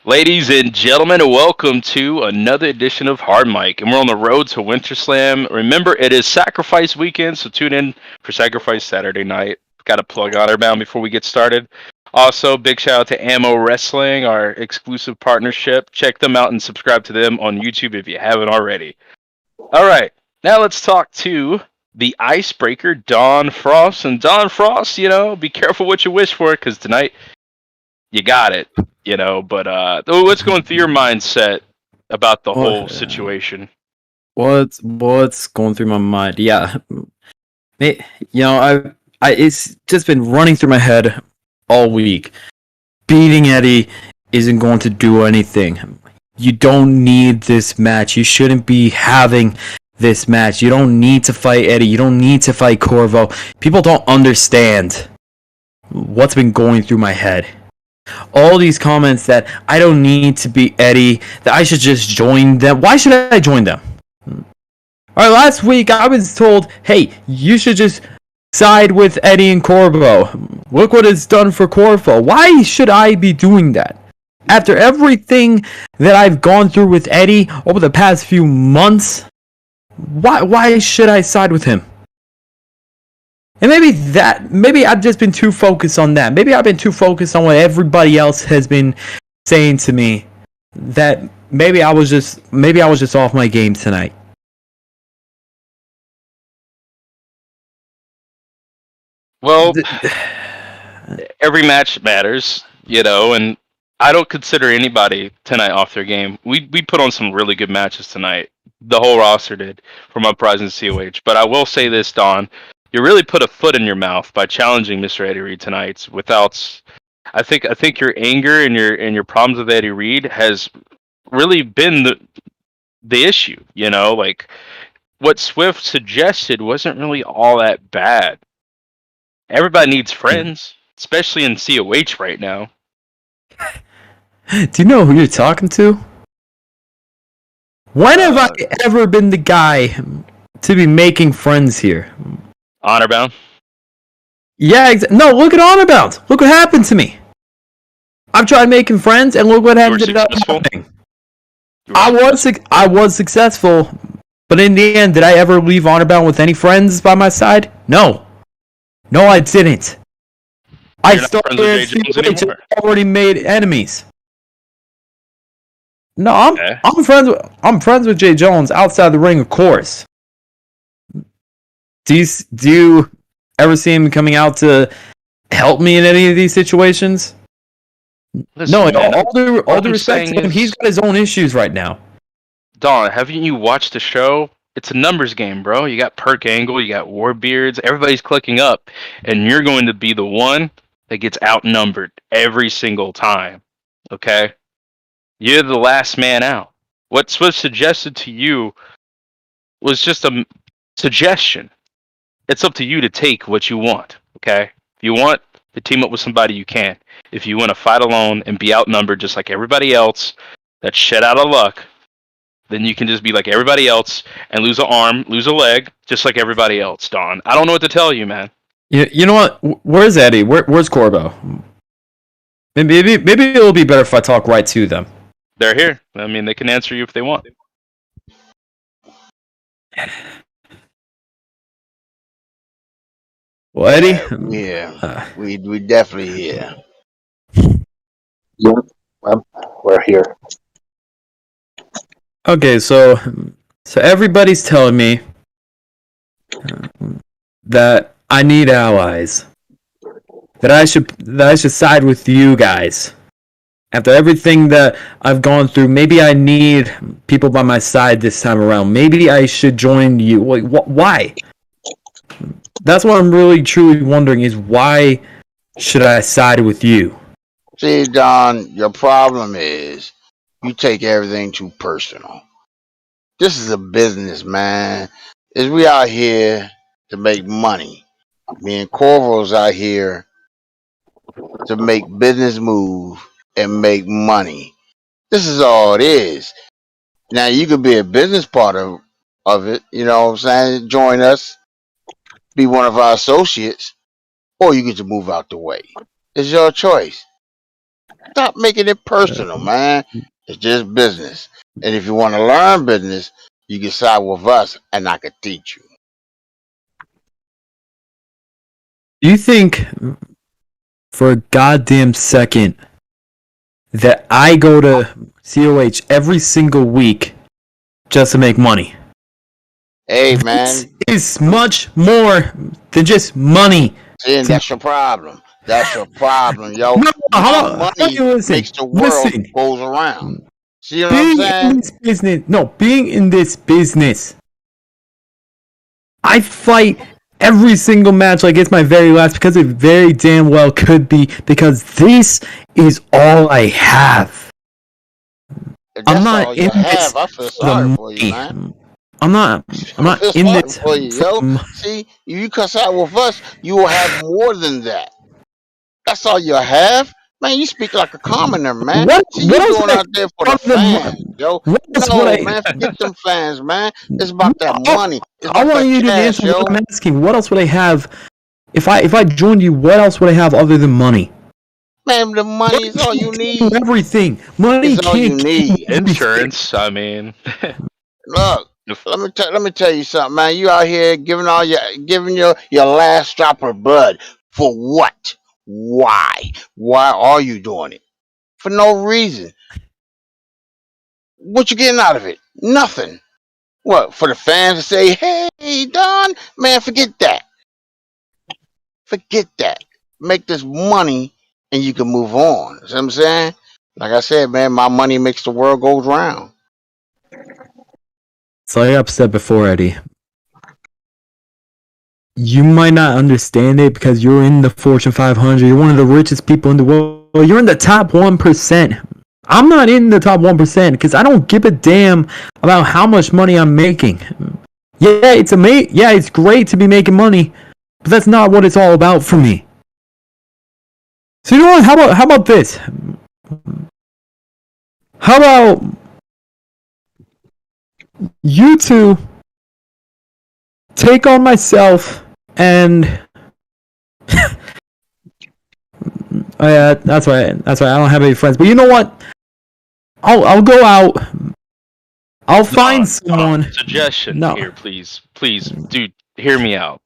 Ladies and gentlemen, welcome to another edition of Hardmic, and we're on the road to Winter Slam. Remember, it is Sacrifice Weekend, so tune in for Sacrifice Saturday night. Got to plug Honor before we get started. Also, big shout out to Ammo Wrestling, our exclusive partnership. Check them out and subscribe to them on YouTube if you haven't already. All right, now let's talk to the icebreaker, Don Frost. And Don Frost, be careful what you wish for, because tonight you got it, But what's going through your mindset about the whole situation? What's going through my mind? Yeah, I it's just been running through my head all week. Beating Eddie isn't going to do anything. You don't need this match. You shouldn't be having this match. You don't need to fight Eddie. You don't need to fight Corvo. People don't understand what's been going through my head. All these comments that I don't need to beat Eddie, that I should just join them. Why should I join them? Alright, last week I was told, hey, you should just side with Eddie and Corvo. Look what it's done for Corvo. Why should I be doing that? After everything that I've gone through with Eddie over the past few months, why should I side with him? And maybe I've just been too focused on that. Maybe I've been too focused on what everybody else has been saying to me, that maybe I was just off my game tonight. Well, every match matters, and I don't consider anybody tonight off their game. We put on some really good matches tonight. The whole roster did from Uprising COH. But I will say this, Don. You really put a foot in your mouth by challenging Mr. Eddie Reed tonight. I think your anger and your problems with Eddie Reed has really been the issue. Like what Swift suggested wasn't really all that bad. Everybody needs friends, especially in COH right now. Do you know who you're talking to? When have I ever been the guy to be making friends here? Honorbound? Yeah, no, look at Honorbound. Look what happened to me. I've tried making friends, and look what ended up happening. I was successful, but in the end, did I ever leave Honorbound with any friends by my side? No. No, I didn't. I started and already made enemies. No, I'm friends with Jay Jones outside the ring, of course. Do you ever see him coming out to help me in any of these situations? Listen, no, man, all due respect to him, he's got his own issues right now. Don, haven't you watched the show? It's a numbers game, bro. You got Perk Angle, you got Warbeards, everybody's clicking up, and you're going to be the one that gets outnumbered every single time. Okay? You're the last man out. What Swift suggested to you was just a suggestion. It's up to you to take what you want, okay? If you want to team up with somebody, you can. If you want to fight alone and be outnumbered just like everybody else, that's shit out of luck, then you can just be like everybody else and lose an arm, lose a leg, just like everybody else, Don. I don't know what to tell you, man. You know what? Where's Eddie? Where's Corvo? Maybe it'll be better if I talk right to them. They're here. I mean, they can answer you if they want. Well, Eddie? Yeah, we definitely here. Yeah, we're here. Okay, so everybody's telling me that I need allies. That I should side with you guys. After everything that I've gone through, maybe I need people by my side this time around. Maybe I should join you. Like, why? That's what I'm really truly wondering is why should I side with you? See, Don, your problem is you take everything too personal. This is a business, man. We out here to make money. Me and Corvo's out here to make business move and make money. This is all it is. Now, you could be a business part of it, you know what I'm saying? Join us, be one of our associates, or you get to move out the way. It's your choice. Stop making it personal, man. It's just business. And if you want to learn business, you can side with us, and I can teach you. Do you think for a goddamn second that I go to COH every single week just to make money? Hey, This man. is much more than just money. See, and that's your problem. That's your problem, yo. No, how My about you money listen? makes the world Listen. goes around. See what I'm Being saying? in this business, being in this business, I fight every single match like it's my very last because it very damn well could be because this is all I have. If I'm that's not all you in this have, I feel for the sorry for you, money. man. I'm not I feel in sorry this for you, for yo. See, if you cuss out with us, you will have more than that. That's all you have? Man, you speak like a commoner, man. See, what you else doing would I out there for the other than fans, yo. what else would No, I man, forget them fans, man. It's about that money. It's I about want that you to cash, answer what yo. I'm asking. What else would I have if I joined you? What else would I have other than money? Man, the money is all you Can't do need. everything. Money It's all you can't do need. everything. Insurance. I mean, Look, if- let me tell you something, man. You out here giving your last drop of blood for what? Why? Why are you doing it? For no reason. What you getting out of it? Nothing. What, for the fans to say, hey, Don? Man, forget that. Forget that. Make this money and you can move on. See what I'm saying? Like I said, man, my money makes the world go round. So like I've said before, Eddie, you might not understand it because you're in the Fortune 500. You're one of the richest people in the world. You're in the top 1%. I'm not in the top 1% because I don't give a damn about how much money I'm making. Yeah, it's amazing. Yeah, it's great to be making money, but that's not what it's all about for me. So you know what? How about this? How about you two take on myself and oh yeah, that's right. That's right. I don't have any friends, but you know what? I'll go out. I'll find someone. suggestion No, here, please, dude, hear me out.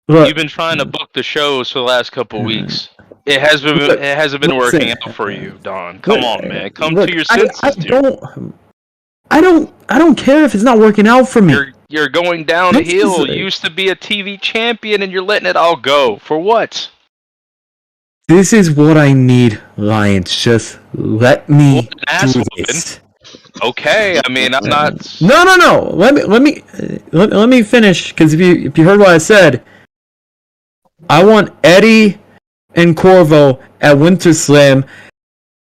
look, You've been trying to book the shows for the last couple weeks. It hasn't been working listen, out for you, Don. Come on, man. Come look. to your senses, dude. I don't care if it's not working out for me. You're going downhill. You used to be a TV champion, and you're letting it all go for what? This is what I need, Lions. Just let me do this. Okay, I mean, I'm not. No. Let me finish because if you heard what I said, I want Eddie and Corvo at Winter Slam,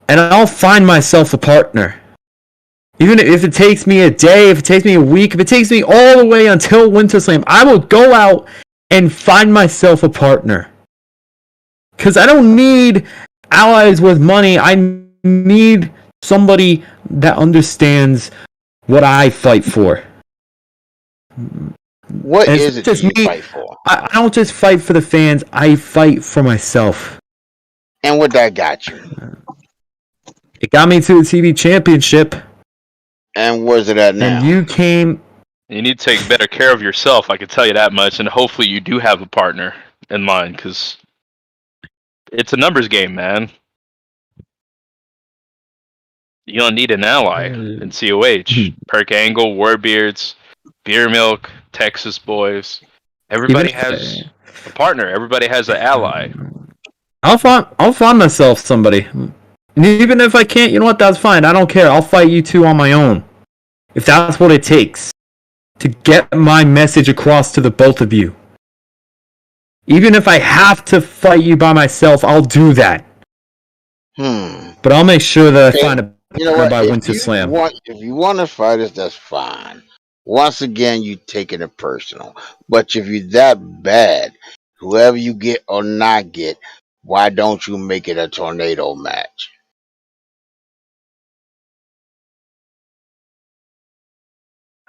and I'll find myself a partner. Even if it takes me a day, if it takes me a week, if it takes me all the way until Winter Slam, I will go out and find myself a partner. Because I don't need allies with money. I need somebody that understands what I fight for. What is it that you fight for? I don't just fight for the fans. I fight for myself. And what that got you? It got me to the TV championship. And where's it at now? And you came. You need to take better care of yourself. I can tell you that much. And hopefully, you do have a partner in mind, because it's a numbers game, man. You don't need an ally in COH. Perk Angle, Warbeards, Beer Milk, Texas Boys. Everybody has a partner. Everybody has an ally. I'll find myself somebody. And even if I can't, you know what? That's fine. I don't care. I'll fight you two on my own. If that's what it takes to get my message across to the both of you. Even if I have to fight you by myself, I'll do that. But I'll make sure that I find a partner by Winter Slam. If you want to fight us, that's fine. Once again, you taking it personal. But if you're that bad, whoever you get or not get, why don't you make it a tornado match?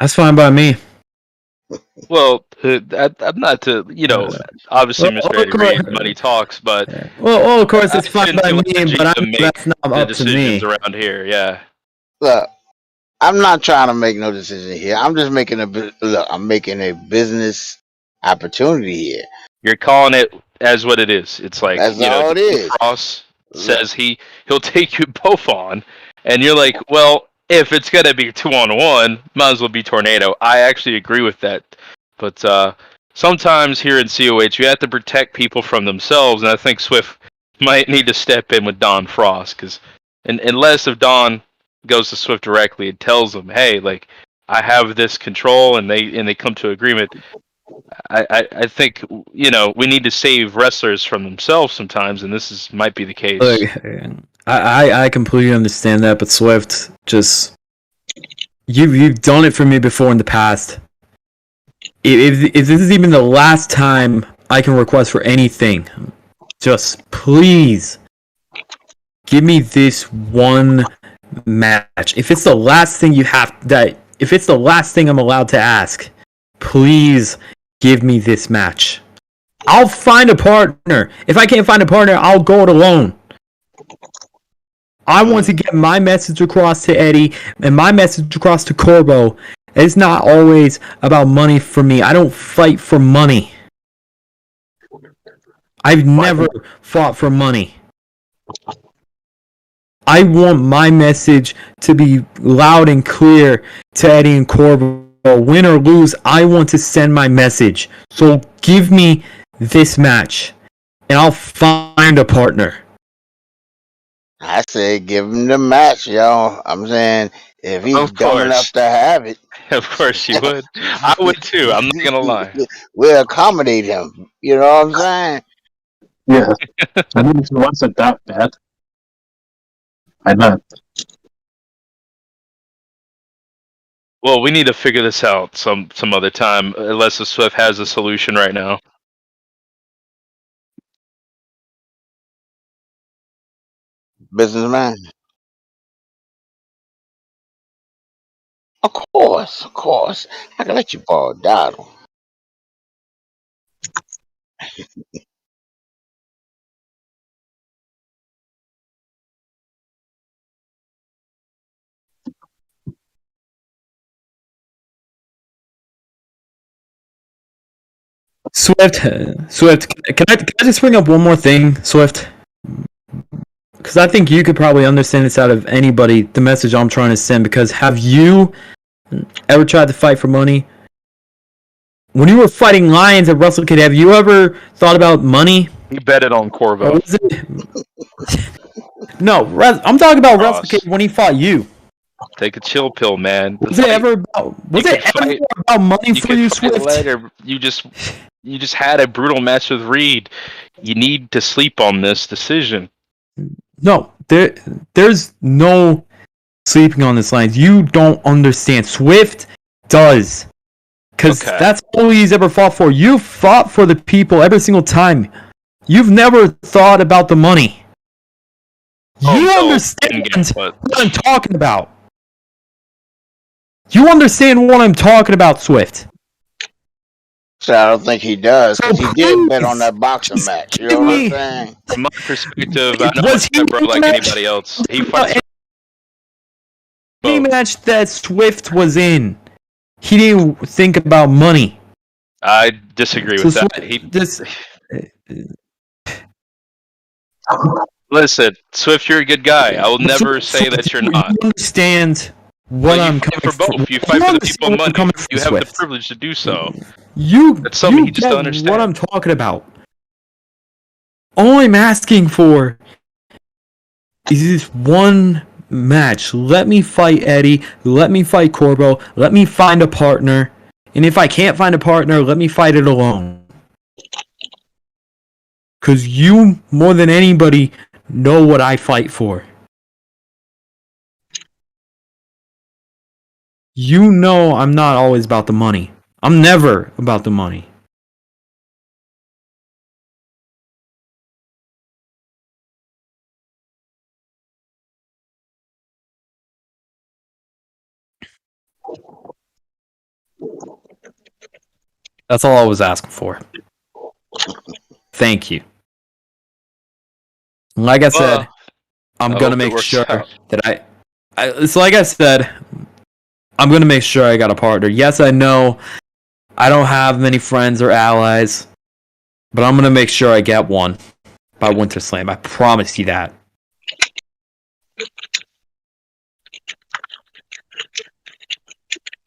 That's fine by me. Well, I'm not to, obviously, Well, Mr. of Eddie course, Reed, money talks, but of course, I it's fine shouldn't by be me, letting but I you know make that's not the up to decisions me. around here. Yeah, Look, I'm not trying to make no decision here. I'm just making I'm making a business opportunity here. you're calling it as what it is. It's like, That's all it Dean is. Frost Look, says he'll take you both on, and you're like, well, if it's gonna be 2-on-1, might as well be Tornado. I actually agree with that, but sometimes here in COH, you have to protect people from themselves, and I think Swift might need to step in with Don Frost, because unless if Don goes to Swift directly and tells him, hey, like, I have this control, and they come to agreement. I think we need to save wrestlers from themselves sometimes, and this might be the Look, case. I completely understand that, but Swift, just you've done it for me before in the past. If this is even the last time I can request for anything, just please give me this one match. If it's the last thing if it's the last thing I'm allowed to ask, please give me this match. I'll find a partner. If I can't find a partner, I'll go it alone. I want to get my message across to Eddie and my message across to Corbo. It's not always about money for me. I don't fight for money. I've never fought for money. I want my message to be loud and clear to Eddie and Corbo. Win or lose, I want to send my message. So give me this match, and I'll find a partner. I say give him the match, y'all. I'm saying if he's Of dumb enough course, to have it, of course you would. I would too. I'm not gonna lie. we'll accommodate him. You know what I'm saying? Yeah. I mean, if he wants it that bad, why not? Well, we need to figure this out some other time, unless the Swift has a solution right now. Businessman. Of course, of course. I can let you borrow a dollar. Swift. Can I just bring up one more thing, Swift? Because I think you could probably understand this out of anybody. The message I'm trying to send. Because have you ever tried to fight for money? When you were fighting lions at Wrestle Kid, have you ever thought about money? You bet it on Or Corvo. was it? No, I'm talking about Wrestle Kid Ross. when he fought you. Take a chill pill, man. The Was it fight ever about? Was you could it ever fight. about money You for could you, fight Swift? later. You just had a brutal match with Reed. You need to sleep on this decision. No, there's no sleeping on this line. You don't understand. Swift does. Because Okay. that's all he's ever fought for. You fought for the people every single time. You've never thought about the money. You no, understand in-game, but what I'm talking about. You understand what I'm talking about, Swift. So I don't think he does because So he did bet please, on that boxing just match. You give know what I'm me. saying? from my perspective, I know Was he my bro in the like match? anybody else. He fights for Any both. match that Swift was in, he didn't think about money. I disagree So with that. Swift, this. Listen, Swift, you're a good guy. I will never say Swift, that you're you not. understand what But you I'm fight coming for from. both. You You fight for the people understand and where I'm money. coming from, You have the Swift. privilege to do so. You That's something he just get don't what I'm understand. talking about. All I'm asking for is this one match. Let me fight Eddie. Let me fight Corbo. Let me find a partner. And if I can't find a partner, let me fight it alone. Because you, more than anybody, know what I fight for. You know I'm not always about the money. I'm never about the money. That's all I was asking for. Thank you. Like I said, Well, I'm I gonna hope it make works sure out. that so like I said, I'm gonna make sure I got a partner. Yes, I know I don't have many friends or allies, but I'm gonna make sure I get one by Winter Slam. I promise you that.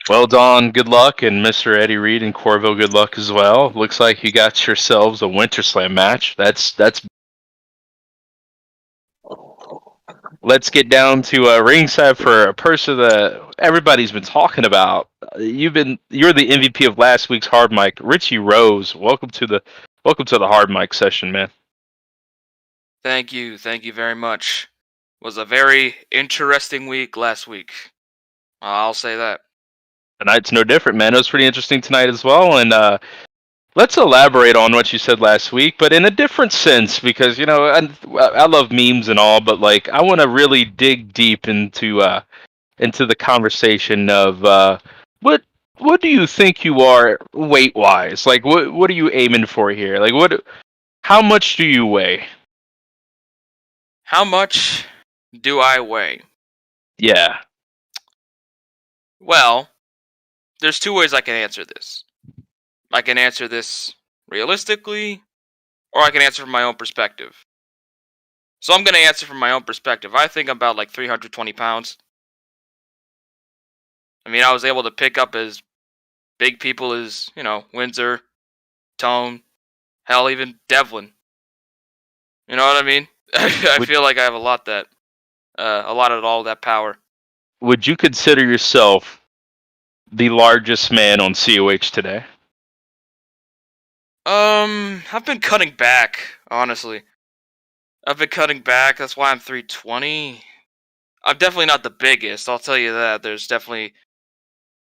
Well, Don, good luck, and Mr. Eddie Reed and Corville, good luck as well. Looks like you got yourselves a Winter Slam match. That's. Let's get down to ringside for a person that everybody's been talking about. You're the MVP of last week's Hard Mic, Richie Rose. Welcome to the Hard Mic session, man. Thank you very much. Was a very interesting week last week. I'll say that. Tonight's no different, man. It was pretty interesting tonight as well, and let's elaborate on what you said last week, but in a different sense, because I love memes and all, but like I want to really dig deep into the conversation of what do you think you are weight wise? Like what are you aiming for here? Like how much do you weigh? How much do I weigh? Yeah. Well, there's two ways I can answer this. I can answer this realistically, or I can answer from my own perspective. So I'm going to answer from my own perspective. I think I'm about like 320 pounds. I mean, I was able to pick up as big people as, Windsor, Tone, hell, even Devlin. You know what I mean? I feel like I have a lot of all that power. Would you consider yourself the largest man on COH today? I've been cutting back, honestly. I've been cutting back, that's why I'm 320. I'm definitely not the biggest, I'll tell you that. There's definitely...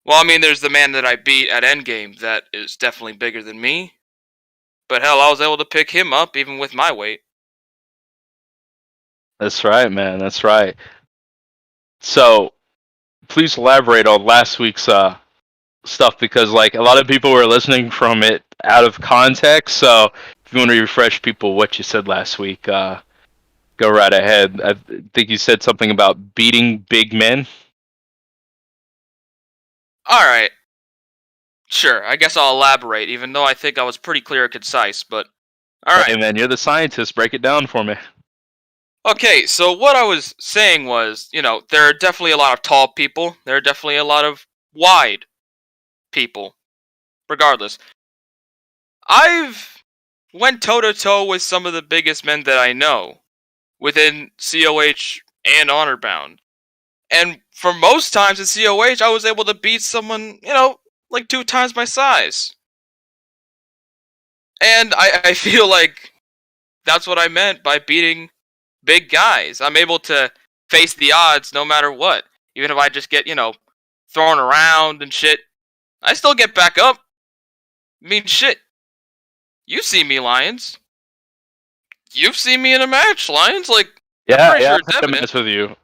Well, I mean, there's the man that I beat at Endgame that is definitely bigger than me. But hell, I was able to pick him up even with my weight. That's right, man. That's right. So, please elaborate on last week's stuff, because like a lot of people were listening from it out of context. So if you want to refresh people what you said last week, go right ahead. I think you said something about beating big men. Alright. Sure, I guess I'll elaborate, even though I think I was pretty clear and concise, but... Alright. Hey man, you're the scientist. Break it down for me. Okay, so what I was saying was, there are definitely a lot of tall people. There are definitely a lot of wide people. Regardless. I've went toe-to-toe with some of the biggest men that I know within COH and Honorbound. And for most times in COH, I was able to beat someone, like 2 times my size. And I feel like that's what I meant by beating big guys. I'm able to face the odds no matter what. Even if I just get, thrown around and shit, I still get back up. I mean, shit. You see me, Lions. You've seen me in a match, Lions. Like, I'm Yeah, pretty yeah, sure it's I've had a evident. match with you.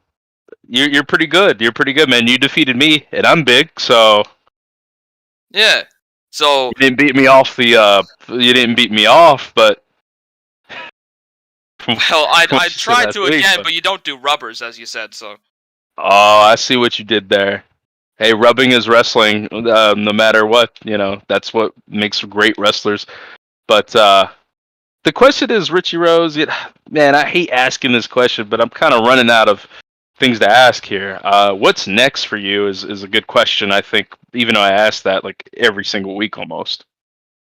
You're pretty good. You're pretty good, man. You defeated me, and I'm big, so Yeah. So, you didn't beat me off You didn't beat me off, but. well, I what you said tried last to week, again, but you don't do rubbers, as you said, so. Oh, I see what you did there. Hey, rubbing is wrestling, no matter what. That's what makes great wrestlers. But the question is, Richie Rose, man, I hate asking this question, but I'm kind of running out of things to ask here. What's next for you is a good question, I think, even though I ask that like every single week almost.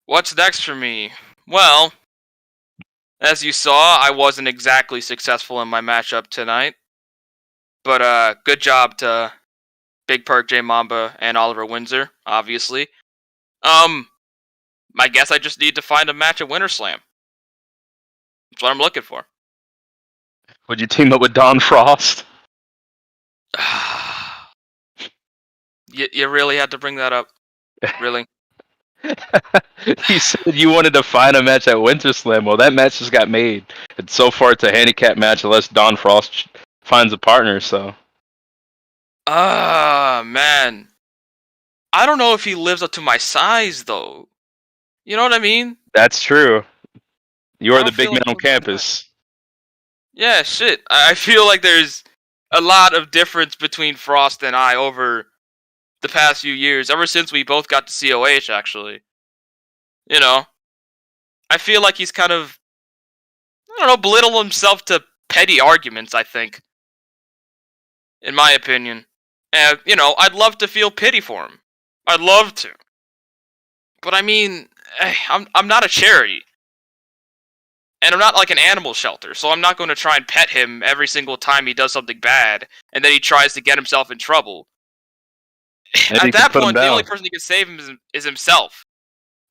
What's next for me? Well, as you saw, I wasn't exactly successful in my matchup tonight. But good job to Big Perk, J Mamba, and Oliver Windsor, obviously. I guess I just need to find a match at Winter Slam. That's what I'm looking for. Would you team up with Don Frost? You really had to bring that up? Really? You said you wanted to find a match at Winter Slam. Well, that match just got made. And so far, it's a handicap match unless Don Frost finds a partner, so. Man. I don't know if he lives up to my size, though. You know what I mean? That's true. You I are the don't big feel man like on he'll do that. campus. Yeah, shit. I feel like there's a lot of difference between Frost and I over the past few years, ever since we both got to COH, actually. You know, I feel like he's kind of, I don't know, belittled himself to petty arguments, I think. In my opinion. And, you know, I'd love to feel pity for him. I'd love to. But I mean, I'm not a charity. And I'm not like an animal shelter, so I'm not going to try and pet him every single time he does something bad, and then he tries to get himself in trouble. Maybe you At can that put him point, the down. only person who can save him is himself.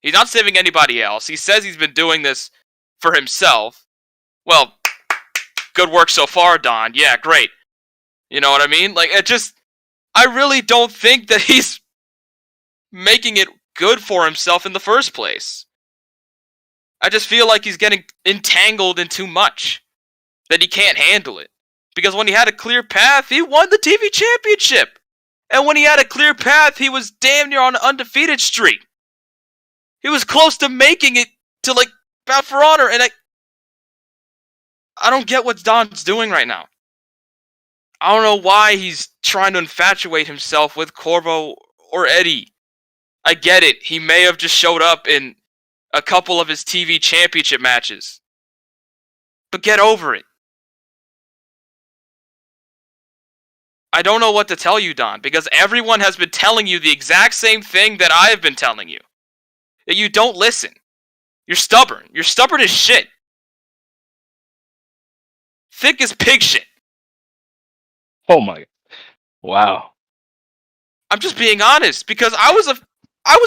He's not saving anybody else. He says he's been doing this for himself. Well, good work so far, Don. Yeah, great. You know what I mean? Like, I really don't think that he's making it good for himself in the first place. I just feel like he's getting entangled in too much. That he can't handle it. Because when he had a clear path, he won the TV championship. And when he had a clear path, he was damn near on an undefeated streak. He was close to making it to, like, Bound for Honor, and I don't get what Don's doing right now. I don't know why he's trying to infatuate himself with Corvo or Eddie. I get it. He may have just showed up in a couple of his TV championship matches. But get over it. I don't know what to tell you, Don, because everyone has been telling you the exact same thing that I have been telling you. That you don't listen. You're stubborn. You're stubborn as shit. Thick as pig shit. Oh my. Wow. I'm just being honest, because I was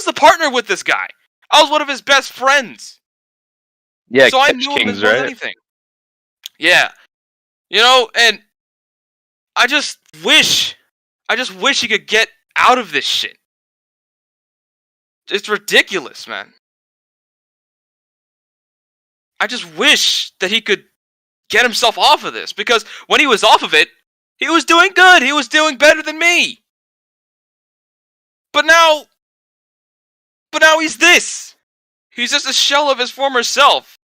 the partner with this guy. I was one of his best friends. Yeah, so I Catch knew him Kings, as well as right? anything. Yeah. You know, and I just wish he could get out of this shit. It's ridiculous, man. I just wish that he could get himself off of this, because when he was off of it, he was doing good. He was doing better than me. But now he's this. He's just a shell of his former self.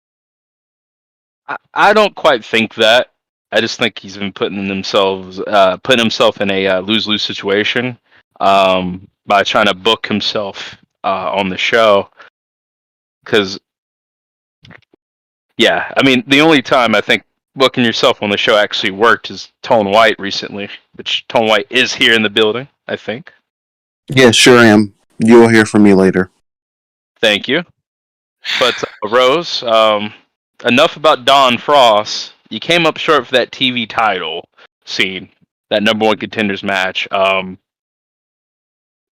I don't quite think that. I just think he's been putting himself in a lose-lose situation by trying to book himself on the show. Because, yeah, I mean, the only time I think booking yourself on the show actually worked is Tone White recently, which Tone White is here in the building, I think. Yeah, sure am. You'll hear from me later. Thank you. But, Rose, enough about Don Frost. You came up short for that TV title scene, that number one contenders match.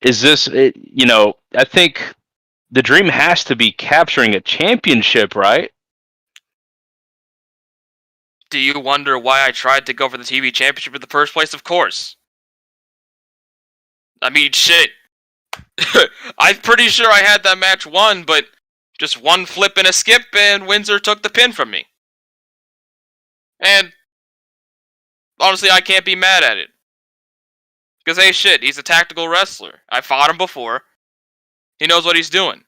Is this, I think the dream has to be capturing a championship, right? Do you wonder why I tried to go for the TV championship in the first place? Of course. I mean, shit. I'm pretty sure I had that match won, but just one flip and a skip, and Windsor took the pin from me. And honestly, I can't be mad at it. Because, hey, shit, he's a tactical wrestler. I fought him before. He knows what he's doing.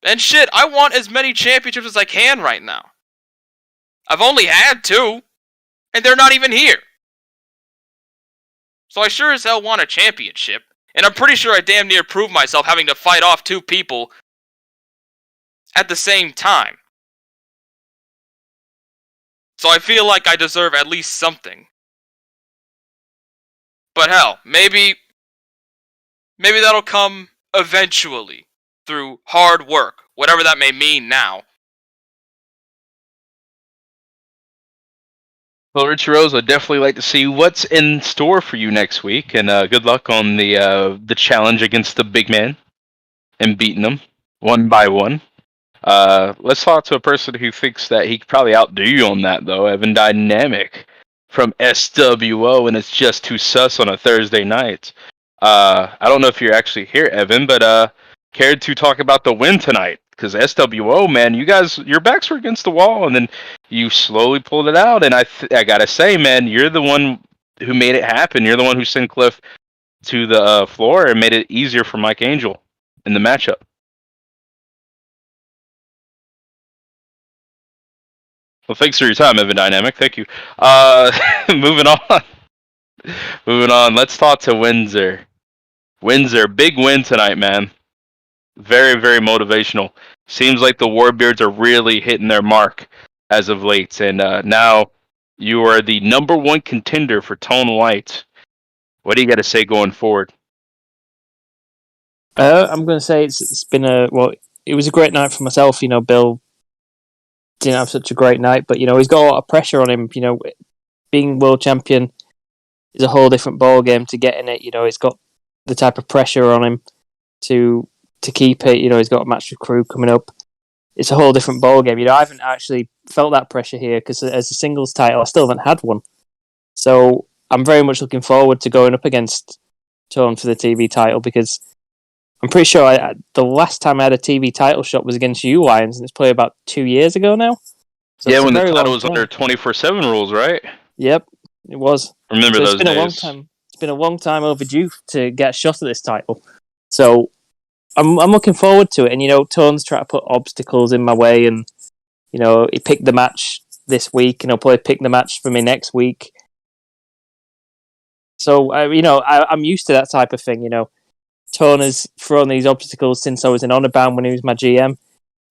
And shit, I want as many championships as I can right now. I've only had 2, and they're not even here. So I sure as hell want a championship. And I'm pretty sure I damn near proved myself having to fight off 2 people at the same time. So I feel like I deserve at least something. But hell, maybe that'll come eventually through hard work, whatever that may mean now. Well, Rich Rose, I'd definitely like to see what's in store for you next week, and good luck on the challenge against the big man and beating them one by one. Let's talk to a person who thinks that he could probably outdo you on that, though. Evan Dynamic from SWO, and it's just too sus on a Thursday night. I don't know if you're actually here, Evan, but cared to talk about the win tonight? Because SWO, man, you guys, your backs were against the wall, and then you slowly pulled it out. And I gotta say, man, you're the one who made it happen. You're the one who sent Cliff to the floor and made it easier for Mike Angel. in the matchup. Well, thanks for your time, Evan Dynamic. Thank you. Moving on. Moving on. Let's talk to Windsor. Windsor, big win tonight, man. Very, very motivational. Seems like the Warbeards are really hitting their mark as of late, and now you are the number one contender for Tone White. What do you got to say going forward? I'm going to say it's been it was a great night for myself. Bill didn't have such a great night, but he's got a lot of pressure on him. Being world champion is a whole different ball game to getting it. He's got the type of pressure on him to keep it. He's got a match with Crew coming up. It's a whole different ball game. I haven't actually felt that pressure here because as a singles title, I still haven't had one. So I'm very much looking forward to going up against Tone for the TV title because I'm pretty sure the last time I had a TV title shot was against you, Lions, and it's probably about 2 years ago now. So yeah, when the title was under 24/7 rules, right? Yep, it was. Remember those days. A long time. It's been a long time overdue to get a shot at this title. So I'm looking forward to it. And, Tone's trying to put obstacles in my way. And, he picked the match this week. And he'll probably pick the match for me next week. So, I'm used to that type of thing, Tone has thrown these obstacles since I was in Honor Bound when he was my GM.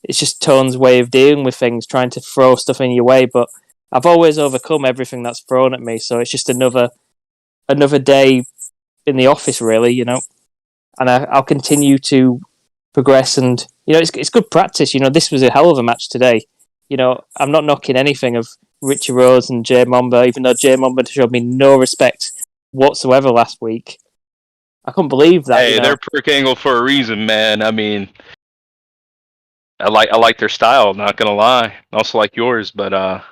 It's just Tone's way of dealing with things, trying to throw stuff in your way. But I've always overcome everything that's thrown at me. So it's just another day in the office, really, and I'll continue to progress. And it's good practice. This was a hell of a match today. I'm not knocking anything of Richie Rose and Jay Momba, even though Jay Momba showed me no respect whatsoever last week. I couldn't believe that. Hey, they're perk angle for a reason, man. I mean, I like their style. Not gonna lie, I also like yours, but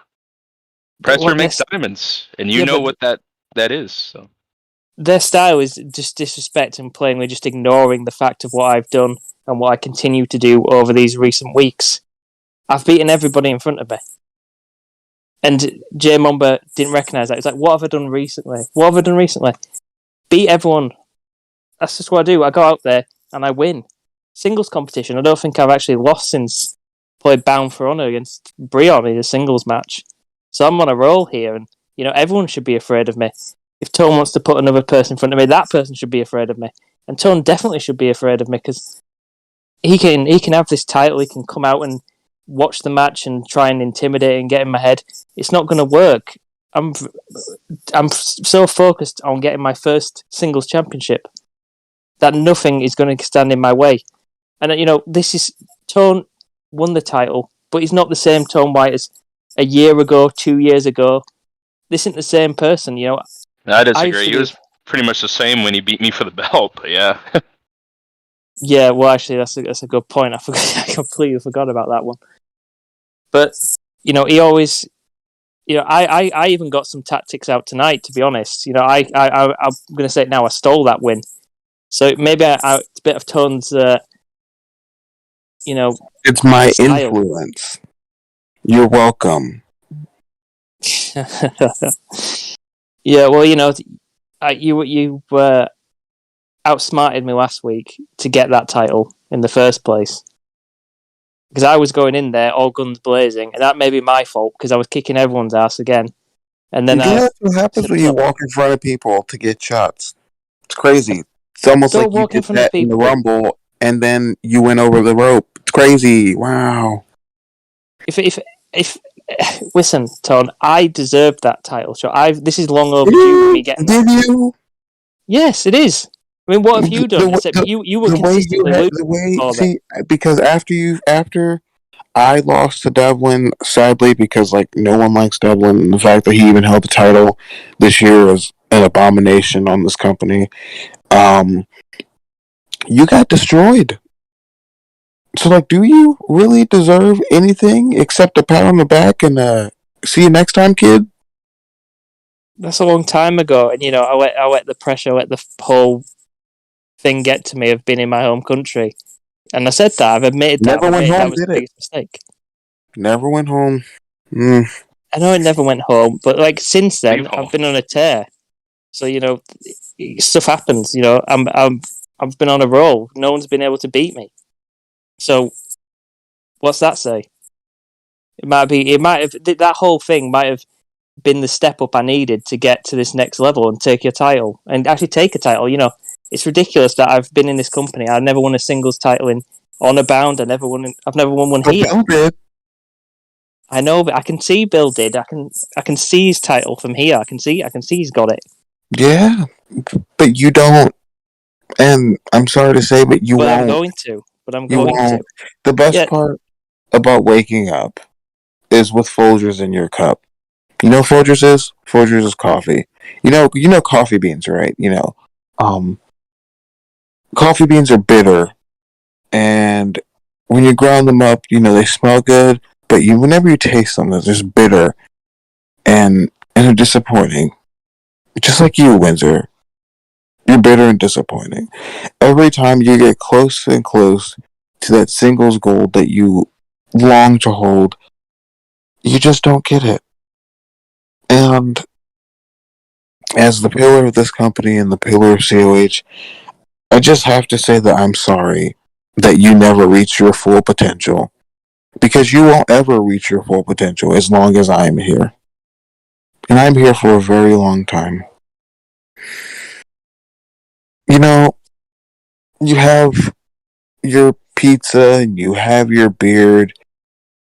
pressure makes diamonds, and you know what that is. So. Their style is just disrespect and plainly just ignoring the fact of what I've done and what I continue to do over these recent weeks. I've beaten everybody in front of me. And Jay Momba didn't recognise that. He's like, what have I done recently? What have I done recently? Beat everyone. That's just what I do. I go out there and I win. Singles competition. I don't think I've actually lost since played Bound for Honor against Brion in a singles match. So I'm on a roll here, and everyone should be afraid of me. If Tone wants to put another person in front of me, that person should be afraid of me. And Tone definitely should be afraid of me because he can have this title. He can come out and watch the match and try and intimidate and get in my head. It's not going to work. I'm so focused on getting my first singles championship that nothing is going to stand in my way. And this is Tone won the title, but he's not the same Tone White as a year ago, 2 years ago. This isn't the same person. I disagree. He was pretty much the same when he beat me for the belt, but yeah. Yeah, well, actually, that's a good point. I completely forgot about that one. But he always, I even got some tactics out tonight. To be honest, I'm going to say it now. I stole that win, so maybe it's a bit of Tone's. It's my style. influence. You're welcome. Yeah, well, you outsmarted me last week to get that title in the first place. Because I was going in there all guns blazing, and that may be my fault because I was kicking everyone's ass again. And then that's what happens when you walk in front of people to get shots. It's crazy. It's almost like you did that in the Rumble, and then you went over the rope. It's crazy. Wow. If listen, Ton, I deserved that title shot. This is long overdue for me getting. Did you? Yes, it is. I mean, what have you done? You were consistently losing. Because after I lost to Devlin, sadly, because no one likes Devlin, and the fact that he even held the title this year is an abomination on this company. You got destroyed. So, do you really deserve anything except a pat on the back and see you next time, kid? That's a long time ago, and I let the pressure, let the whole thing get to me of being in my home country, and I said that I've admitted that. Never went home, that was the biggest mistake. Never went home. I know I never went home, but since then I've been on a tear. So stuff happens. I'm I've been on a roll. No one's been able to beat me. So, what's that say? That whole thing might have been the step up I needed to get to this next level and take a title and actually take a title. It's ridiculous that I've been in this company. I've never won a singles title in Honor Bound. I've never won one But here. Bill did. I know, but I can see Bill did. I can see his title from here. I can see he's got it. Yeah, but you don't. And I'm sorry to say, but you But won't. I'm going to. But I'm You going won't. to. The best Yeah. part about waking up is with Folgers in your cup. You know what Folgers is? Folgers is coffee. You know coffee beans, right? Coffee beans are bitter, and when you ground them up, they smell good, but whenever you taste them, they're just bitter and they're disappointing. Just like you, Windsor. You're bitter and disappointing. Every time you get close and close to that singles gold that you long to hold, you just don't get it. And as the pillar of this company and the pillar of COH, I just have to say that I'm sorry that you never reached your full potential. Because you won't ever reach your full potential as long as I'm here. And I'm here for a very long time. You have your pizza and you have your beard,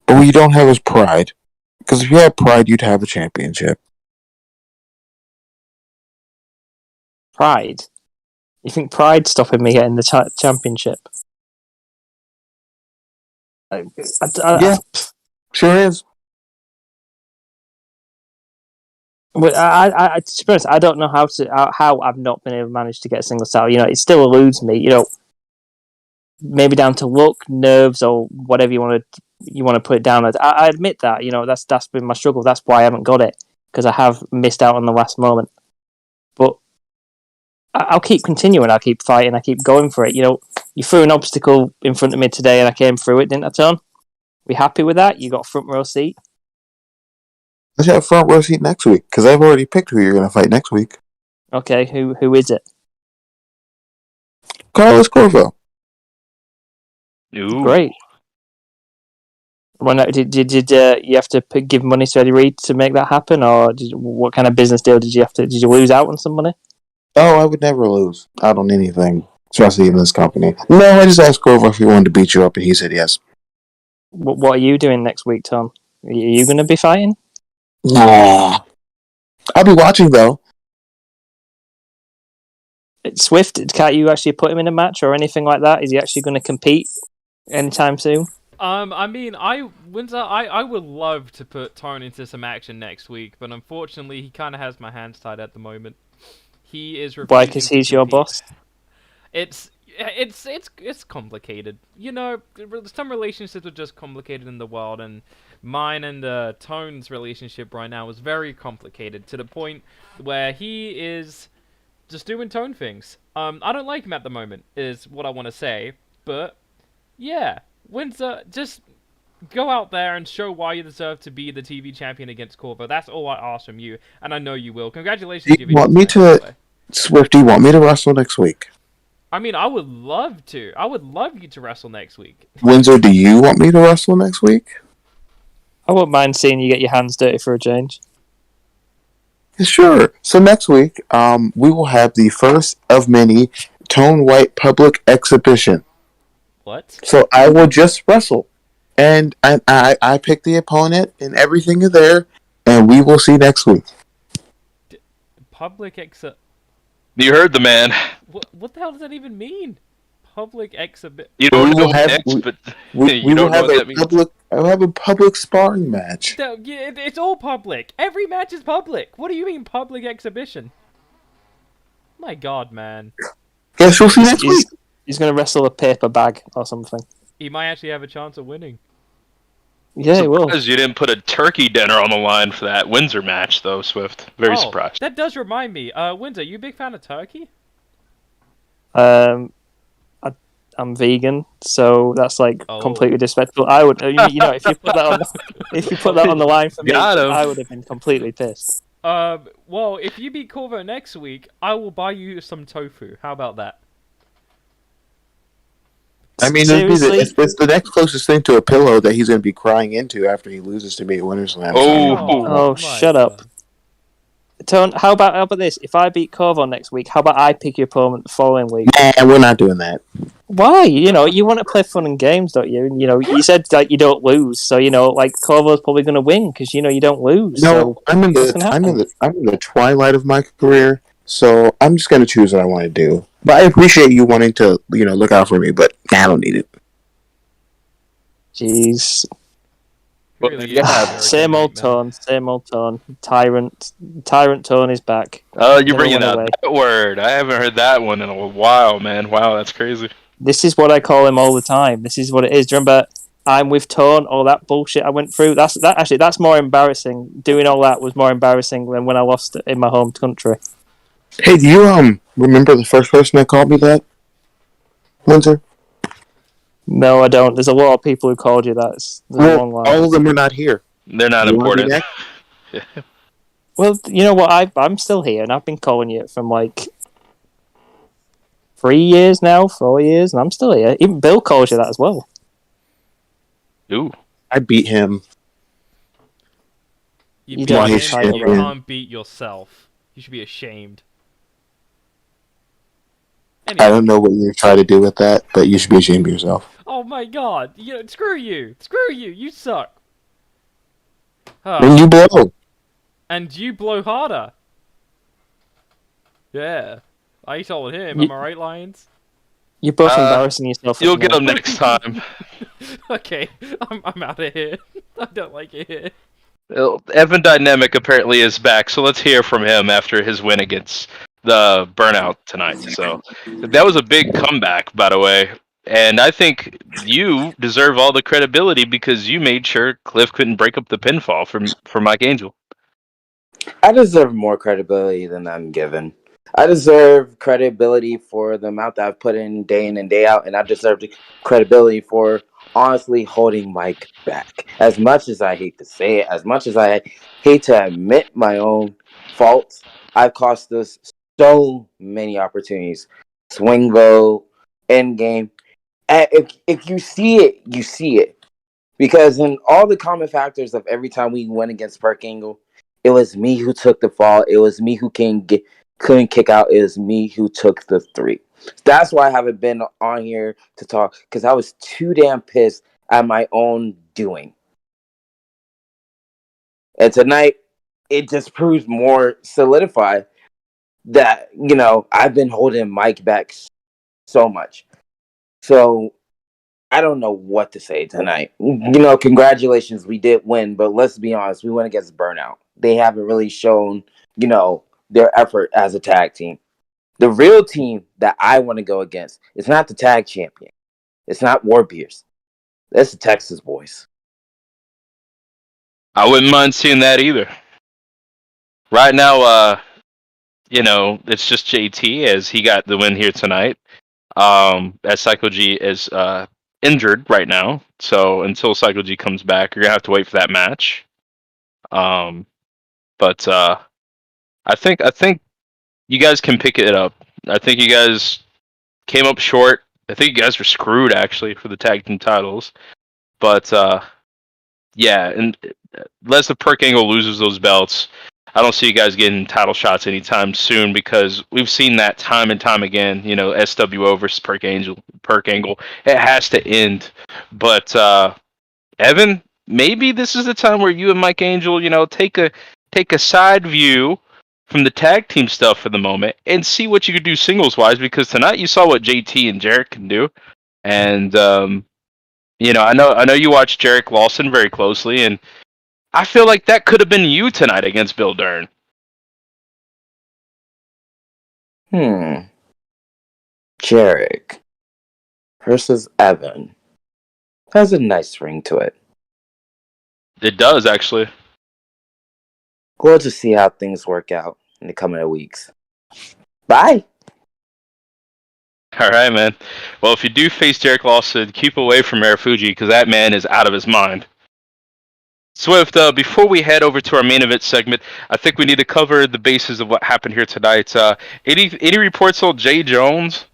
but what you don't have is pride. Because if you had pride, you'd have a championship. Pride. You think pride's stopping me getting the championship? Yeah. Sure is. But to be honest, I don't know how I've not been able to manage to get a single title. It still eludes me. Maybe down to luck, nerves, or whatever you want to put it down as. I admit that. That's been my struggle. That's why I haven't got it, because I have missed out on the last moment. But I'll keep continuing. I'll keep fighting. I keep going for it. You threw an obstacle in front of me today, and I came through it, didn't I, Tom? We happy with that? You got a front row seat. Let's have front row seat next week, because I've already picked who you're going to fight next week. Okay, who is it? Carlos Corvo. Ooh. Great. Did you have to give money to Eddie Reed to make that happen, or what kind of business deal did you have to? Did you lose out on some money? Oh, I would never lose out on anything, especially in this company. No, I just asked Corvo if he wanted to beat you up, and he said yes. What are you doing next week, Tom? Are you going to be fighting? Nah. I'll be watching, though. Swift, can't you actually put him in a match or anything like that? Is he actually going to compete anytime soon? I mean, I would love to put Tone into some action next week, but unfortunately, he kind of has my hands tied at the moment. He is refusing. Why? Because he's your boss. It's complicated. Some relationships are just complicated in the world, and mine and Tone's relationship right now is very complicated to the point where he is just doing Tone things. I don't like him at the moment, is what I want to say. But yeah, Windsor, just go out there and show why you deserve to be the TV champion against Corvo. That's all I ask from you, and I know you will. Congratulations. Do you want me to, Swift, do you want me to wrestle next week? I mean, I would love to. I would love you to wrestle next week. Windsor, do you want me to wrestle next week? I wouldn't mind seeing you get your hands dirty for a change. Sure. So next week, we will have the first of many Tone White public exhibition. What? So I will just wrestle. And I pick the opponent and everything is there, and we will see next week. Public exhibit. You heard the man. What the hell does that even mean? Public exhibit. You don't We know will have- next, but We you will don't know have what a that means. public. I'll have a public sparring match. It's all public. Every match is public. What do you mean public exhibition? My God, man. Guess we'll see next week. He's going to wrestle a paper bag or something. He might actually have a chance of winning. Yeah, he will. Surprised you didn't put a turkey dinner on the line for that Windsor match, though, Swift. Very surprised. That does remind me. Windsor, you a big fan of turkey? I'm vegan, so that's like Oh. completely disrespectful. I would, if you put that on the line for me, Got him. I would have been completely pissed. Well, if you beat Corvo next week, I will buy you some tofu. How about that? I mean, Seriously? it's the next closest thing to a pillow that he's going to be crying into after he loses to me at Winter Slam. Oh. Oh, my shut up. God. Tone, how about this? If I beat Corvo next week, how about I pick your opponent the following week? Nah, we're not doing that. Why? You know, you want to play fun and games, don't you? And, you know, you said like you don't lose, so you know, like Corvo's probably going to win because you know you don't lose. No, So I'm in what's gonna happen? I'm in the twilight of my career, so I'm just going to choose what I want to do. But I appreciate you wanting to, look out for me, but I don't need it. Jeez. Really, Yeah, you're a Same good old mate, man. tone, same old tone. Tyrant tone is back. Oh, you're Never bringing went out away. that word. I haven't heard that one in a while, man. Wow, that's crazy. This is what I call him all the time. This is what it is. Do you remember? I'm with Tone. All that bullshit I went through. That's more embarrassing. Doing all that was more embarrassing than when I lost in my home country. Hey, do you remember the first person that called me that, Winter? No, I don't. There's a lot of people who called you that. There's a long line. All of them are not here. They're not You wanna be important. next? Well, you know what? I'm still here, and I've been calling you from like 3 years now, 4 years, and I'm still here. Even Bill calls you that as well. Ooh. I beat him. You You don't beat have him, title, and you bro. can't beat yourself. You should be ashamed. I Anyway. don't know what you're trying to do with that, but you should be ashamed of yourself. Oh my God! Screw you! Screw you! You suck. When you blow. And you blow harder. Yeah. I told him. Am I right, Lions? You're both embarrassing yourself. You'll at the get them moment. next time. Okay, I'm out of here. I don't like it here. Well, Evan Dynamic apparently is back, so let's hear from him after his win against the Burnout tonight. So that was a big comeback, by the way. And I think you deserve all the credibility because you made sure Cliff couldn't break up the pinfall for Mike Angel. I deserve more credibility than I'm given. I deserve credibility for the amount that I've put in and day out, and I deserve the credibility for honestly holding Mike back. As much as I hate to say it, as much as I hate to admit my own faults, I've cost us so many opportunities. Swing vote, end game. And if you see it, you see it. Because in all the common factors of every time we went against Perk Angle, it was me who took the fall. It was me who couldn't kick out. It was me who took the 3. That's why I haven't been on here to talk, because I was too damn pissed at my own doing. And tonight, it just proves more solidified that, I've been holding Mike back so much. So I don't know what to say tonight. Congratulations, we did win, but let's be honest, we went against Burnout. They haven't really shown, their effort as a tag team. The real team that I want to go against is not the tag champion. It's not Warbeers. That's the Texas boys. I wouldn't mind seeing that either. Right now, it's just JT as he got the win here tonight. As Psycho G is injured right now, so until Psycho G comes back, you're gonna have to wait for that match. But I think you guys can pick it up. I think you guys came up short. I think you guys were screwed actually for the tag team titles. But yeah, and unless the Perk Angle loses those belts, I don't see you guys getting title shots anytime soon because we've seen that time and time again. SWO versus Perk Angle. It has to end. But Evan, maybe this is the time where you and Mike Angel, take a side view from the tag team stuff for the moment and see what you could do singles wise. Because tonight you saw what JT and Jarrett can do, and I know you watched Jarrett Lawson very closely, and I feel like that could have been you tonight against Bill Dern. Jarek versus Evan has a nice ring to it. It does, actually. We'll just see how things work out in the coming weeks. Bye. All right, man. Well, if you do face Jarrett Lawson, keep away from Marufuji because that man is out of his mind. Swift, before we head over to our main event segment, I think we need to cover the bases of what happened here tonight. Any reports on Jay Jones?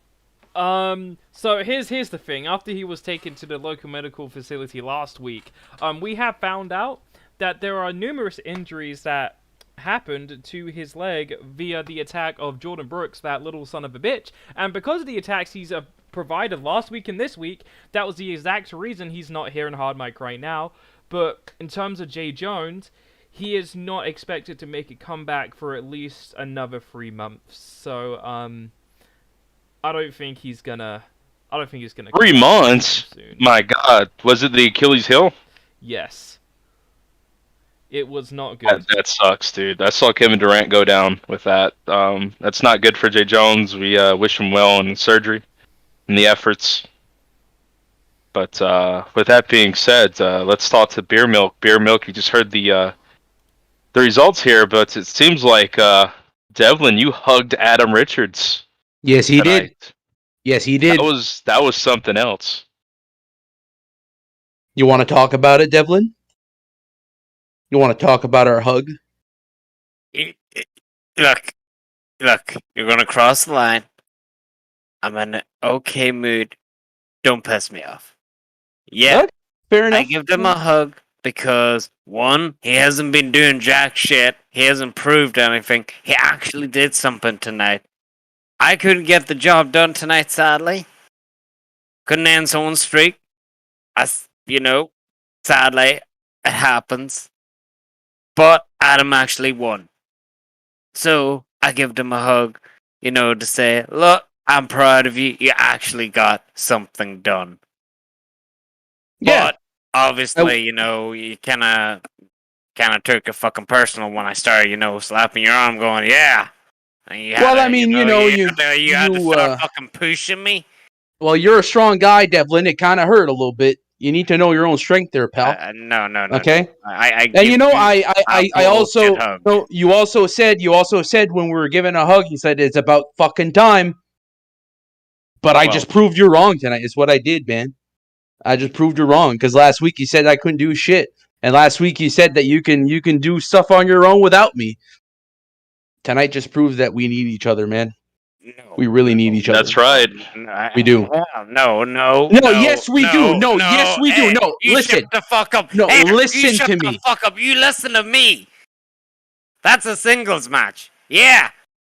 So here's the thing. After he was taken to the local medical facility last week, we have found out that there are numerous injuries that happened to his leg via the attack of Jordan Brooks, that little son of a bitch. And because of the attacks he's provided last week and this week, that was the exact reason he's not here in Hardmic right now. But in terms of Jay Jones, he is not expected to make a comeback for at least another 3 months. So, I don't think he's gonna 3 months? soon. My God. Was it the Achilles heel? Yes. It was not good. That sucks, dude. I saw Kevin Durant go down with that. That's not good for Jay Jones. We wish him well in surgery and the efforts. But with that being said, let's talk to Beer Milk. Beer Milk, you just heard the results here, but it seems like Devlin, you hugged Adam Richards. Yes, he tonight. did. Yes, he did. That was something else. You want to talk about it, Devlin? You want to talk about our hug? Look, you're gonna cross the line. I'm in an okay mood. Don't piss me off. Yeah, What? Fair enough. I give him a hug because, one, he hasn't been doing jack shit. He hasn't proved anything. He actually did something tonight. I couldn't get the job done tonight, sadly. Couldn't end someone's streak. Sadly, it happens. But Adam actually won. So I give him a hug, to say, look, I'm proud of you. You actually got something done. Yeah. But obviously, you kind of took it fucking personal when I started, slapping your arm, going, yeah. And you had to start fucking pushing me. Well, you're a strong guy, Devlin. It kind of hurt a little bit. You need to know your own strength there, pal. No. Okay. I also you also said when we were giving a hug, you said it's about fucking time. But I just proved you wrong tonight. Is what I did, man. I just proved you wrong because last week you said I couldn't do shit, and last week you said that you can do stuff on your own without me. Tonight just proves that we need each other, man. No, we really need each other. That's right. We do. No. Yes, we do. No, yes, we do. No, you listen. Shut the fuck up. No, hey, listen you shut to the me. Fuck up. You listen to me. That's a singles match. Yeah.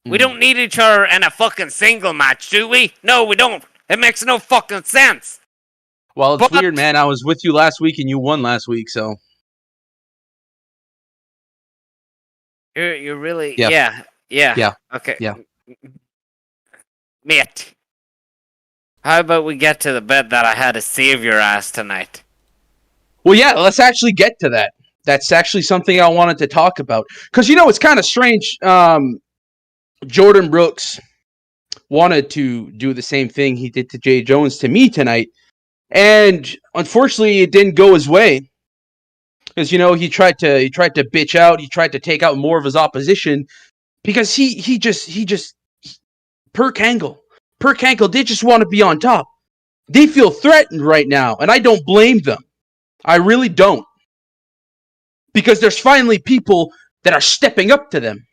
We don't need each other in a fucking single match, do we? No, we don't. It makes no fucking sense. Well, it's weird, man. I was with you last week and you won last week, so. You're really Yeah. Okay. Yeah. Mate. How about we get to the bit that I had to save your ass tonight? Well, yeah, let's actually get to that. That's actually something I wanted to talk about. Because, it's kind of strange. Jordan Brooks wanted to do the same thing he did to Jay Jones to me tonight. And unfortunately, it didn't go his way. Because, he tried to bitch out. He tried to take out more of his opposition. Because he just Perk Angle, they just want to be on top. They feel threatened right now, and I don't blame them. I really don't. Because there's finally people that are stepping up to them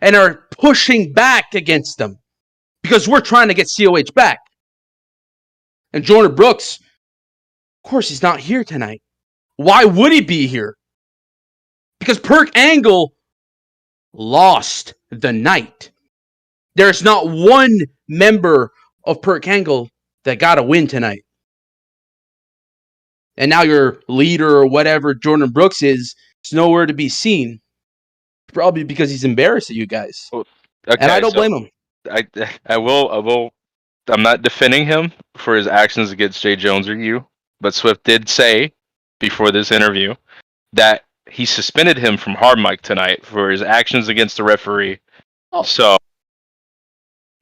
and are pushing back against them. Because we're trying to get COH back. And Jordan Brooks, of course, he's not here tonight. Why would he be here? Because Perk Angle lost the night. There's not one member of Perk Angle that got a win tonight. And now your leader or whatever Jordan Brooks is nowhere to be seen. Probably because he's embarrassed at you guys. Okay, and I don't blame him. I will. I'm not defending him for his actions against Jay Jones or you, but Swift did say before this interview that he suspended him from Hardmic tonight for his actions against the referee. Oh. So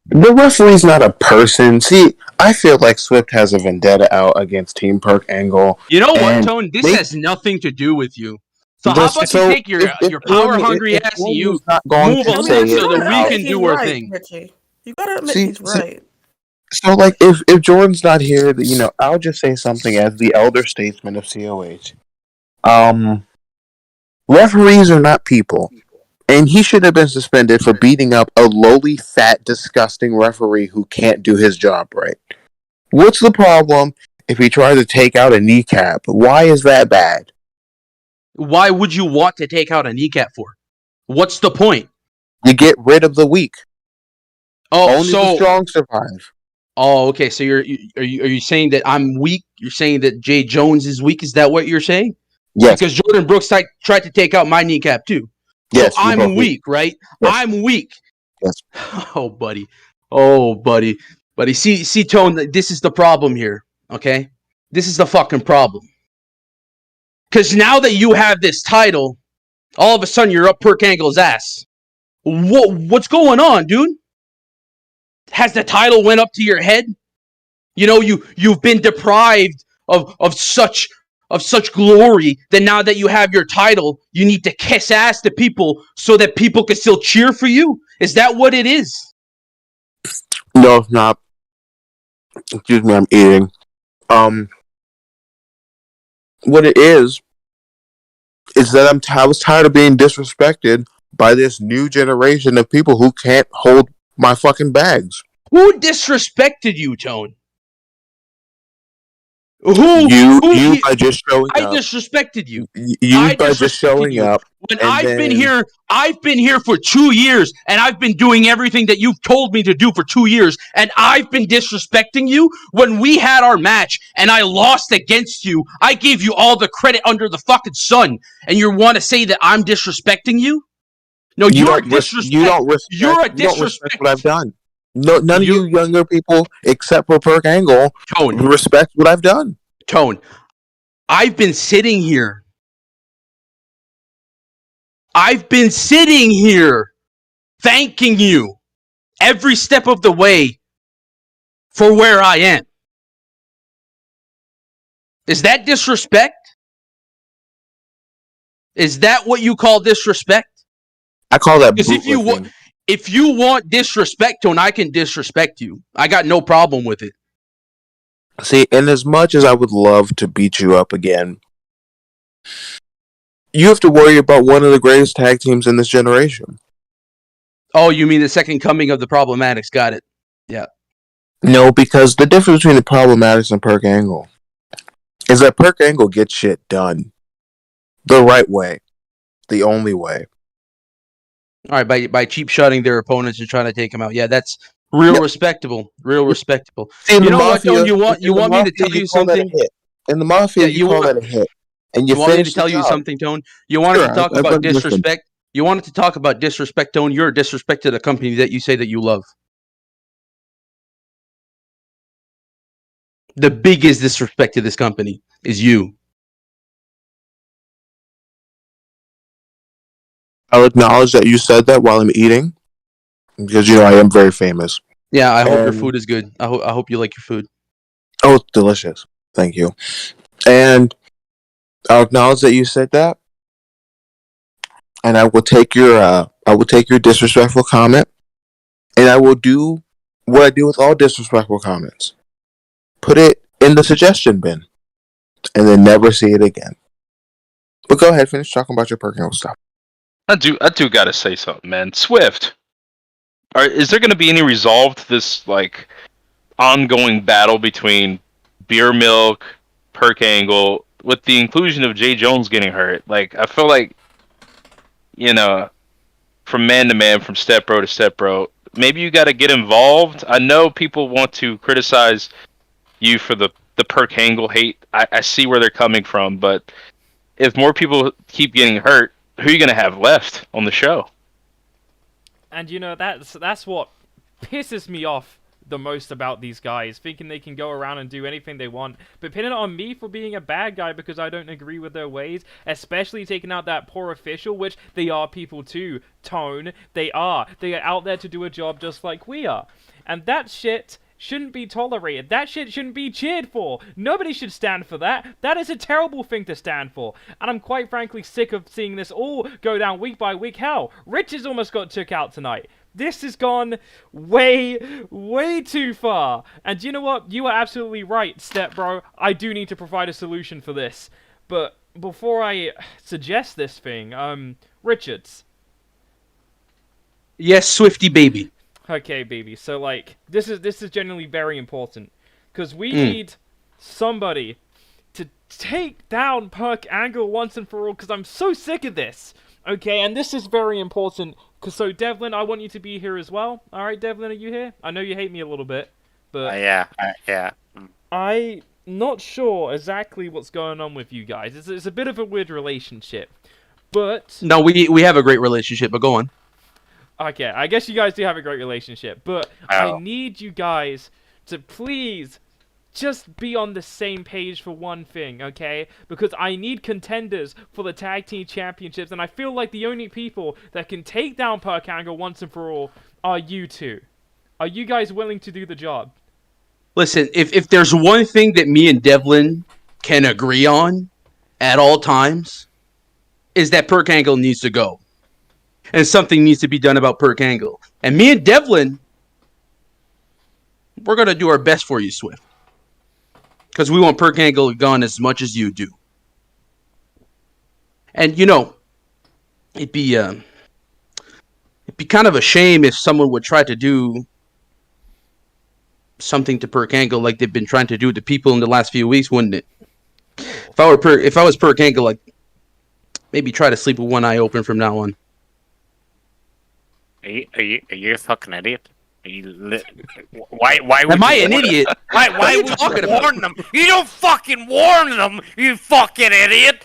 the referee's not a person. See, I feel like Swift has a vendetta out against Team Perk Angle. You know what, Tone? This has nothing to do with you. So how about you take your power-hungry ass and you move along so that we can do our thing? Richie. You gotta admit he's right. So, like, if Jordan's not here, I'll just say something as the elder statesman of COH. Referees are not people. And he should have been suspended for beating up a lowly, fat, disgusting referee who can't do his job right. What's the problem if he tries to take out a kneecap? Why is that bad? Why would you want to take out a kneecap for? What's the point? You get rid of the weak. Oh, Only the strong survive. Oh, okay. So are you saying that I'm weak? You're saying that Jay Jones is weak? Is that what you're saying? Yes. Because Jordan Brooks tried to take out my kneecap too. Yes. So I'm weak, right? Yes. I'm weak. Yes. Oh, buddy. Oh, buddy. Buddy. See, Tone. This is the problem here. Okay. This is the fucking problem. Because now that you have this title, all of a sudden you're up Perk Angle's ass. What's going on, dude? Has the title went up to your head? You know, you've been deprived of such glory that now that you have your title, you need to kiss ass to people so that people can still cheer for you. Is that what it is? No, it's not. Excuse me, I'm eating. What it is that I was tired of being disrespected by this new generation of people who can't hold my fucking bags. Who disrespected you, Tone? You by just showing I up. Disrespected you. You by just showing up. When I've been here for 2 years, and I've been doing everything that you've told me to do for 2 years, and I've been disrespecting you. When we had our match and I lost against you, I gave you all the credit under the fucking sun, and you want to say that I'm disrespecting you? No, you're a disrespect. You don't respect. You're a You don't respect disrespect. what I've done. No, none of you younger people, except for Perk Angle, Tone, respect what I've done. Tone, I've been sitting here. Thanking you every step of the way for where I am. Is that disrespect? Is that what you call disrespect? I call that because if you want disrespect, Tone, I can disrespect you. I got no problem with it. See, and as much as I would love to beat you up again, you have to worry about one of the greatest tag teams in this generation. Oh, you mean the second coming of the Problematics? Got it. Yeah. No, because the difference between the Problematics and Perk Angle is that Perk Angle gets shit done the right way, the only way. All right, by cheap shotting their opponents and trying to take them out. Yeah, that's real respectable. Real respectable. See, you know what, Tone? You want me to tell you something? In the Mafia, you call that a hit. And you want me to tell you something, Tone? You wanted to talk about disrespect? You wanted to talk about disrespect, Tone? You're a disrespect to the company that you say that you love. The biggest disrespect to this company is you. I'll acknowledge that you said that while I'm eating, because I am very famous. Yeah, I hope your food is good. I hope you like your food. Oh, it's delicious. Thank you. And I'll acknowledge that you said that, and I will take your disrespectful comment, and I will do what I do with all disrespectful comments: put it in the suggestion bin, and then never see it again. But go ahead, finish talking about your personal stuff. I do gotta say something, man. Swift, is there gonna be any resolve to this ongoing battle between Beer Milk, Perk Angle, with the inclusion of Jay Jones getting hurt? I feel like, from man to man, from step bro to step bro, maybe you got to get involved. I know people want to criticize you for the Perk Angle hate. I see where they're coming from, but if more people keep getting hurt, who are you going to have left on the show? And that's what pisses me off the most about these guys, thinking they can go around and do anything they want, but pinning it on me for being a bad guy because I don't agree with their ways, especially taking out that poor official, which they are people too. Tone, they are out there to do a job just like we are, and that shit shouldn't be tolerated. That shit shouldn't be cheered for. Nobody should stand for that. That is a terrible thing to stand for. And I'm quite frankly sick of seeing this all go down week by week. Hell, Richards almost got took out tonight. This has gone way, way too far. And you know what? You are absolutely right, Step Bro. I do need to provide a solution for this. But before I suggest this thing, Richards. Yes, Swifty baby. Okay, baby. So this is genuinely very important. because we need somebody to take down Perk Angle once and for all, because I'm so sick of this. Okay, and this is very important. So, Devlin, I want you to be here as well. All right, Devlin, are you here? I know you hate me a little bit, but yeah. I'm not sure exactly what's going on with you guys. It's a bit of a weird relationship, but No, we have a great relationship, but go on. okay, I guess you guys do have a great relationship, but I need you guys to please just be on the same page for one thing, okay? Because I need contenders for the tag team championships, and I feel like the only people that can take down Perk Angle once and for all are you two. Are you guys willing to do the job? Listen, if there's one thing that me and Devlin can agree on at all times, is that Perk Angle needs to go. And something needs to be done about Perk Angle. And me and Devlin, we're going to do our best for you, Swift. Because we want Perk Angle gone as much as you do. And, you know, it'd be kind of a shame if someone would try to do something to Perk Angle like they've been trying to do to people in the last few weeks, wouldn't it? If I was Perk Angle, like, maybe try to sleep with one eye open from now on. Are you a fucking idiot? Why would Am I you an warn idiot? them? Why are you would talking you about? warn them? You don't fucking warn them, you fucking idiot!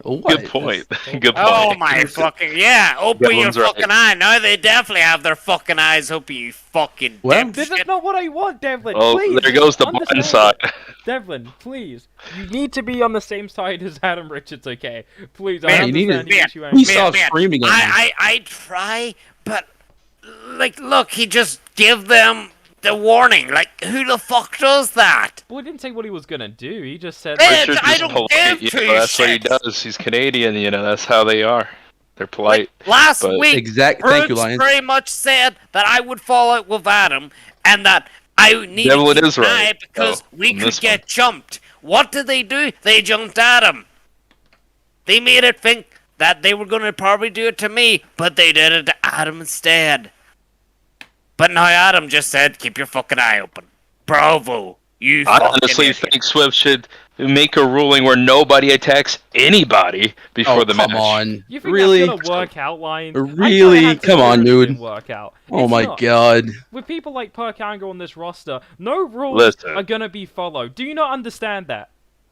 What? Good point. Good point. Oh my fucking yeah! Open your Dylan's right. fucking eye. No, they definitely have their fucking eyes open. You fucking Well, This dipshit. is not what I want, Devlin. Oh, Please, there goes the understand blind side. it. Devlin, please. You need to be on the same side as Adam Richards, okay? Please, I Man, you need to- understand the issue. Please stop screaming at me. I try, but like, look, he just give them the warning. Like, who the fuck does that? Well, he didn't say what he was gonna do. He just said. Man, Richard's I just don't polite, give you two know, that's what he shits. does. He's Canadian, you know, that's how they are. They're polite. Like, last but- week, Thank you, Brooks Lions. pretty much said that I would fall out with Adam, and that I needed Devlin to keep is an right, eye because though, we on could this get jumped. What did they do? They jumped Adam. They made it think that they were going to probably do it to me, but they did it to Adam instead. But now Adam just said, keep your fucking eye open. Bravo. You I fucking honestly idiot. think Swift should make a ruling where nobody attacks anybody before Oh, the come match. on. You think Really? that's gonna work out, Lions? Really? I thought it had to Come on, literally dude. Work out. Oh It's my not. god. With people like Perk Angle on this roster, no rules Listen. are gonna be followed. Do you not understand that?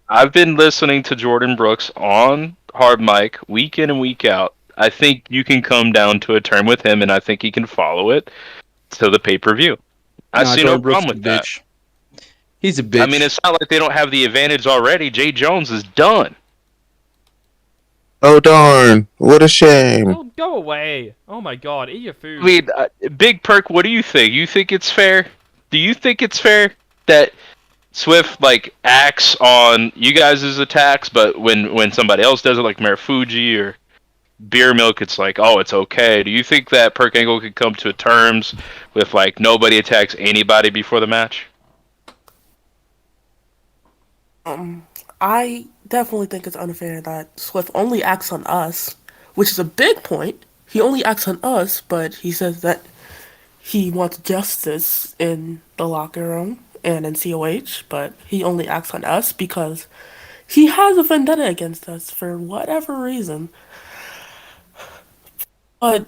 I've been listening to Jordan Brooks on Hardmic week in and week out. I think you can come down to a term with him, and I think he can follow it to the pay-per-view. I see no Jordan Brooks problem is with a that. bitch. He's a bitch. I mean, it's not like they don't have the advantage already. Jay Jones is done. Oh darn! What a shame. Oh, go away. Oh my god, eat your food. I mean, Big Perk, what do you think? You think it's fair? Do you think it's fair that Swift like acts on you guys' attacks, but when somebody else does it, like Marufuji or Beer Milk, it's like, oh, it's okay. Do you think that Perk Angle could come to terms with like nobody attacks anybody before the match? I definitely think it's unfair that Swift only acts on us, which is a big point. He only acts on us, but he says that he wants justice in the locker room and in COH, but he only acts on us because he has a vendetta against us for whatever reason. But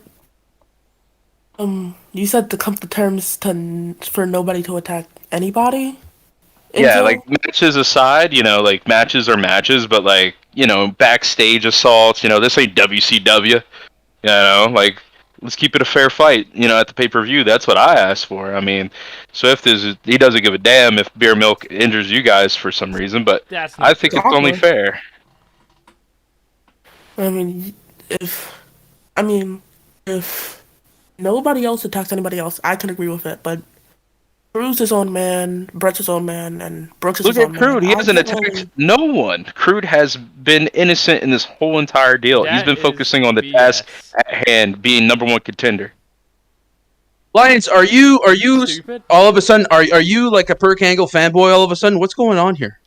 you said to come to terms for nobody to attack anybody. Yeah, Angel? like matches aside, you know, like matches are matches, but like, you know, backstage assaults, you know, this ain't WCW. You know, like let's keep it a fair fight, you know, at the pay-per-view. That's what I asked for. I mean, Swift he doesn't give a damn if Beer Milk injures you guys for some reason, but That's not I think it's only fair. I mean, if nobody else attacks anybody else, I can agree with it. But Crew's his own man, Brett's his own man, and Brooks is Look his at own Crude. man. He I hasn't can't attacked really- no one. Crude has been innocent in this whole entire deal. He's That been is focusing on the BS. task at hand, being number one contender. Lions, are you Stupid. all of a sudden are you like a Perk Angle fanboy all of a sudden? What's going on here?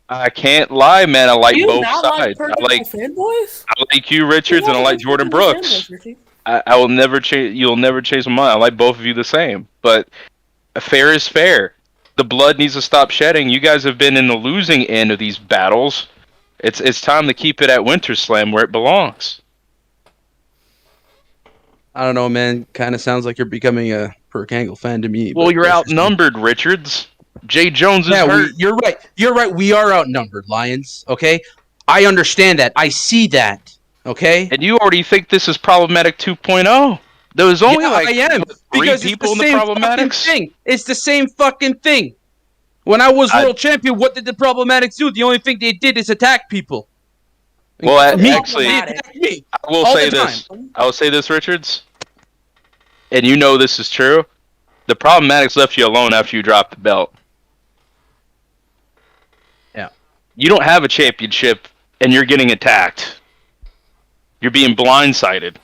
I can't lie, man. I like Do you both not like sides. Perk I like fanboys? you, Richards, and I like Jordan Brooks. I will never change. You'll never change my mind. I like both of you the same, but fair is fair. The blood needs to stop shedding. You guys have been in the losing end of these battles. It's time to keep it at Winter Slam where it belongs. I don't know, man. Kind of sounds like you're becoming a Perk Angle fan to me. Well, but you're that's just me. outnumbered, Richards. Jay Jones is Yeah, hurt. you're right. You're right. We are outnumbered, Lions. Okay, I understand that. I see that. Okay, And you already think this is problematic 2.0. There was only yeah, like I am what, 3 because people it's in the the same fucking problematics. thing. It's the same fucking thing. When I was world champion, what did the problematics do? The only thing they did is attack people. Well, me, actually, they attacked me I will all say the this. time. I will say this, Richards. And you know this is true. The problematics left you alone after you dropped the belt. Yeah. You don't have a championship, and you're getting attacked. You're being blindsided.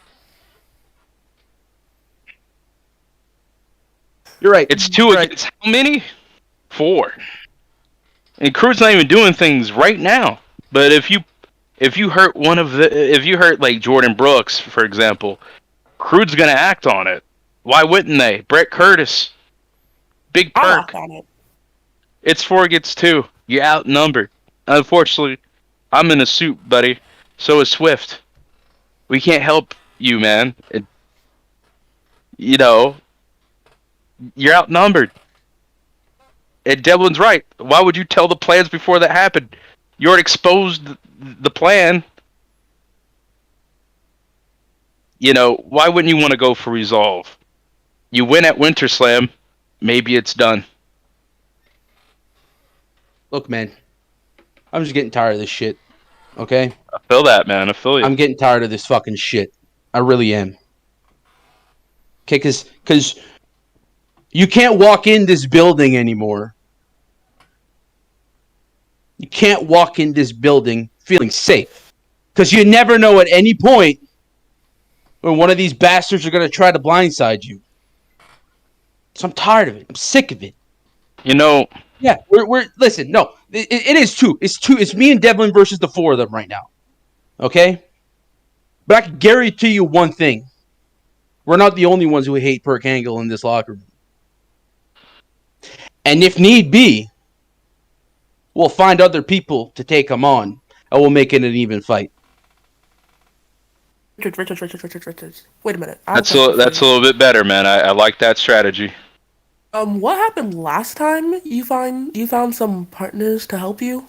You're right. It's 2 against how many? 4. And Crew's not even doing things right now. But if you hurt if you hurt like Jordan Brooks, for example, Crew's gonna act on it. Why wouldn't they? Brett Curtis, Big I'll Perk. act on it. It's 4 against 2. You're outnumbered. Unfortunately, I'm in a suit, buddy. So is Swift. We can't help you, man. You're outnumbered. And Devlin's right. Why would you tell the plans before that happened? You already exposed the plan. Why wouldn't you want to go for Resolve? You win at Winter Slam, maybe it's done. Look, man, I'm just getting tired of this shit. Okay? I feel that, man. I feel you. I'm getting tired of this fucking shit. I really am. Okay, because you can't walk in this building anymore. You can't walk in this building feeling safe. Because you never know at any point when one of these bastards are going to try to blindside you. So I'm tired of it. I'm sick of it. Yeah, we're listen, no. It is 2. It's 2. It's me and Devlin versus the 4 of them right now. Okay? But I can guarantee you one thing. We're not the only ones who hate Perk Angle in this locker room. And if need be, we'll find other people to take him on, and we'll make it an even fight. Richard. Wait a minute. That's a little bit better, man. I like that strategy. What happened last time? You found some partners to help you.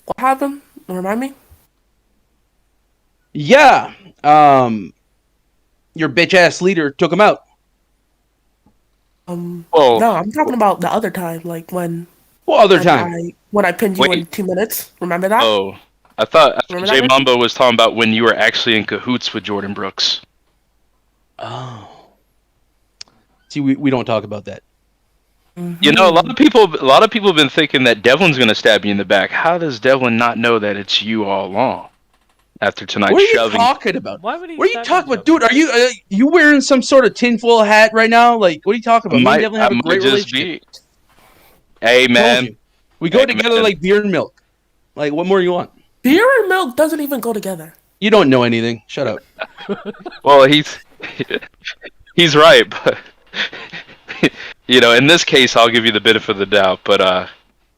What happened? Remind me. Yeah, your bitch ass leader took him out. Well, no, I'm talking about the other time, like when. What other time? When I pinned you in 2 minutes. Remember that? Oh, I thought Remember Jay that? Mambo was talking about when you were actually in cahoots with Jordan Brooks. Oh. See, we don't talk about that. Mm-hmm. A lot of people have been thinking that Devlin's going to stab you in the back. How does Devlin not know that it's you all along? After tonight's What are you shoving. talking about? Why would he? What are you talking about, dude? Are you wearing some sort of tinfoil hat right now? Like, what are you talking about? Me and Devlin have a great relationship. Hey, man. We go together like beer and milk. Like, what more do you want? Beer and milk doesn't even go together. You don't know anything. Shut up. Well, he's right, but in this case, I'll give you the benefit of the doubt. But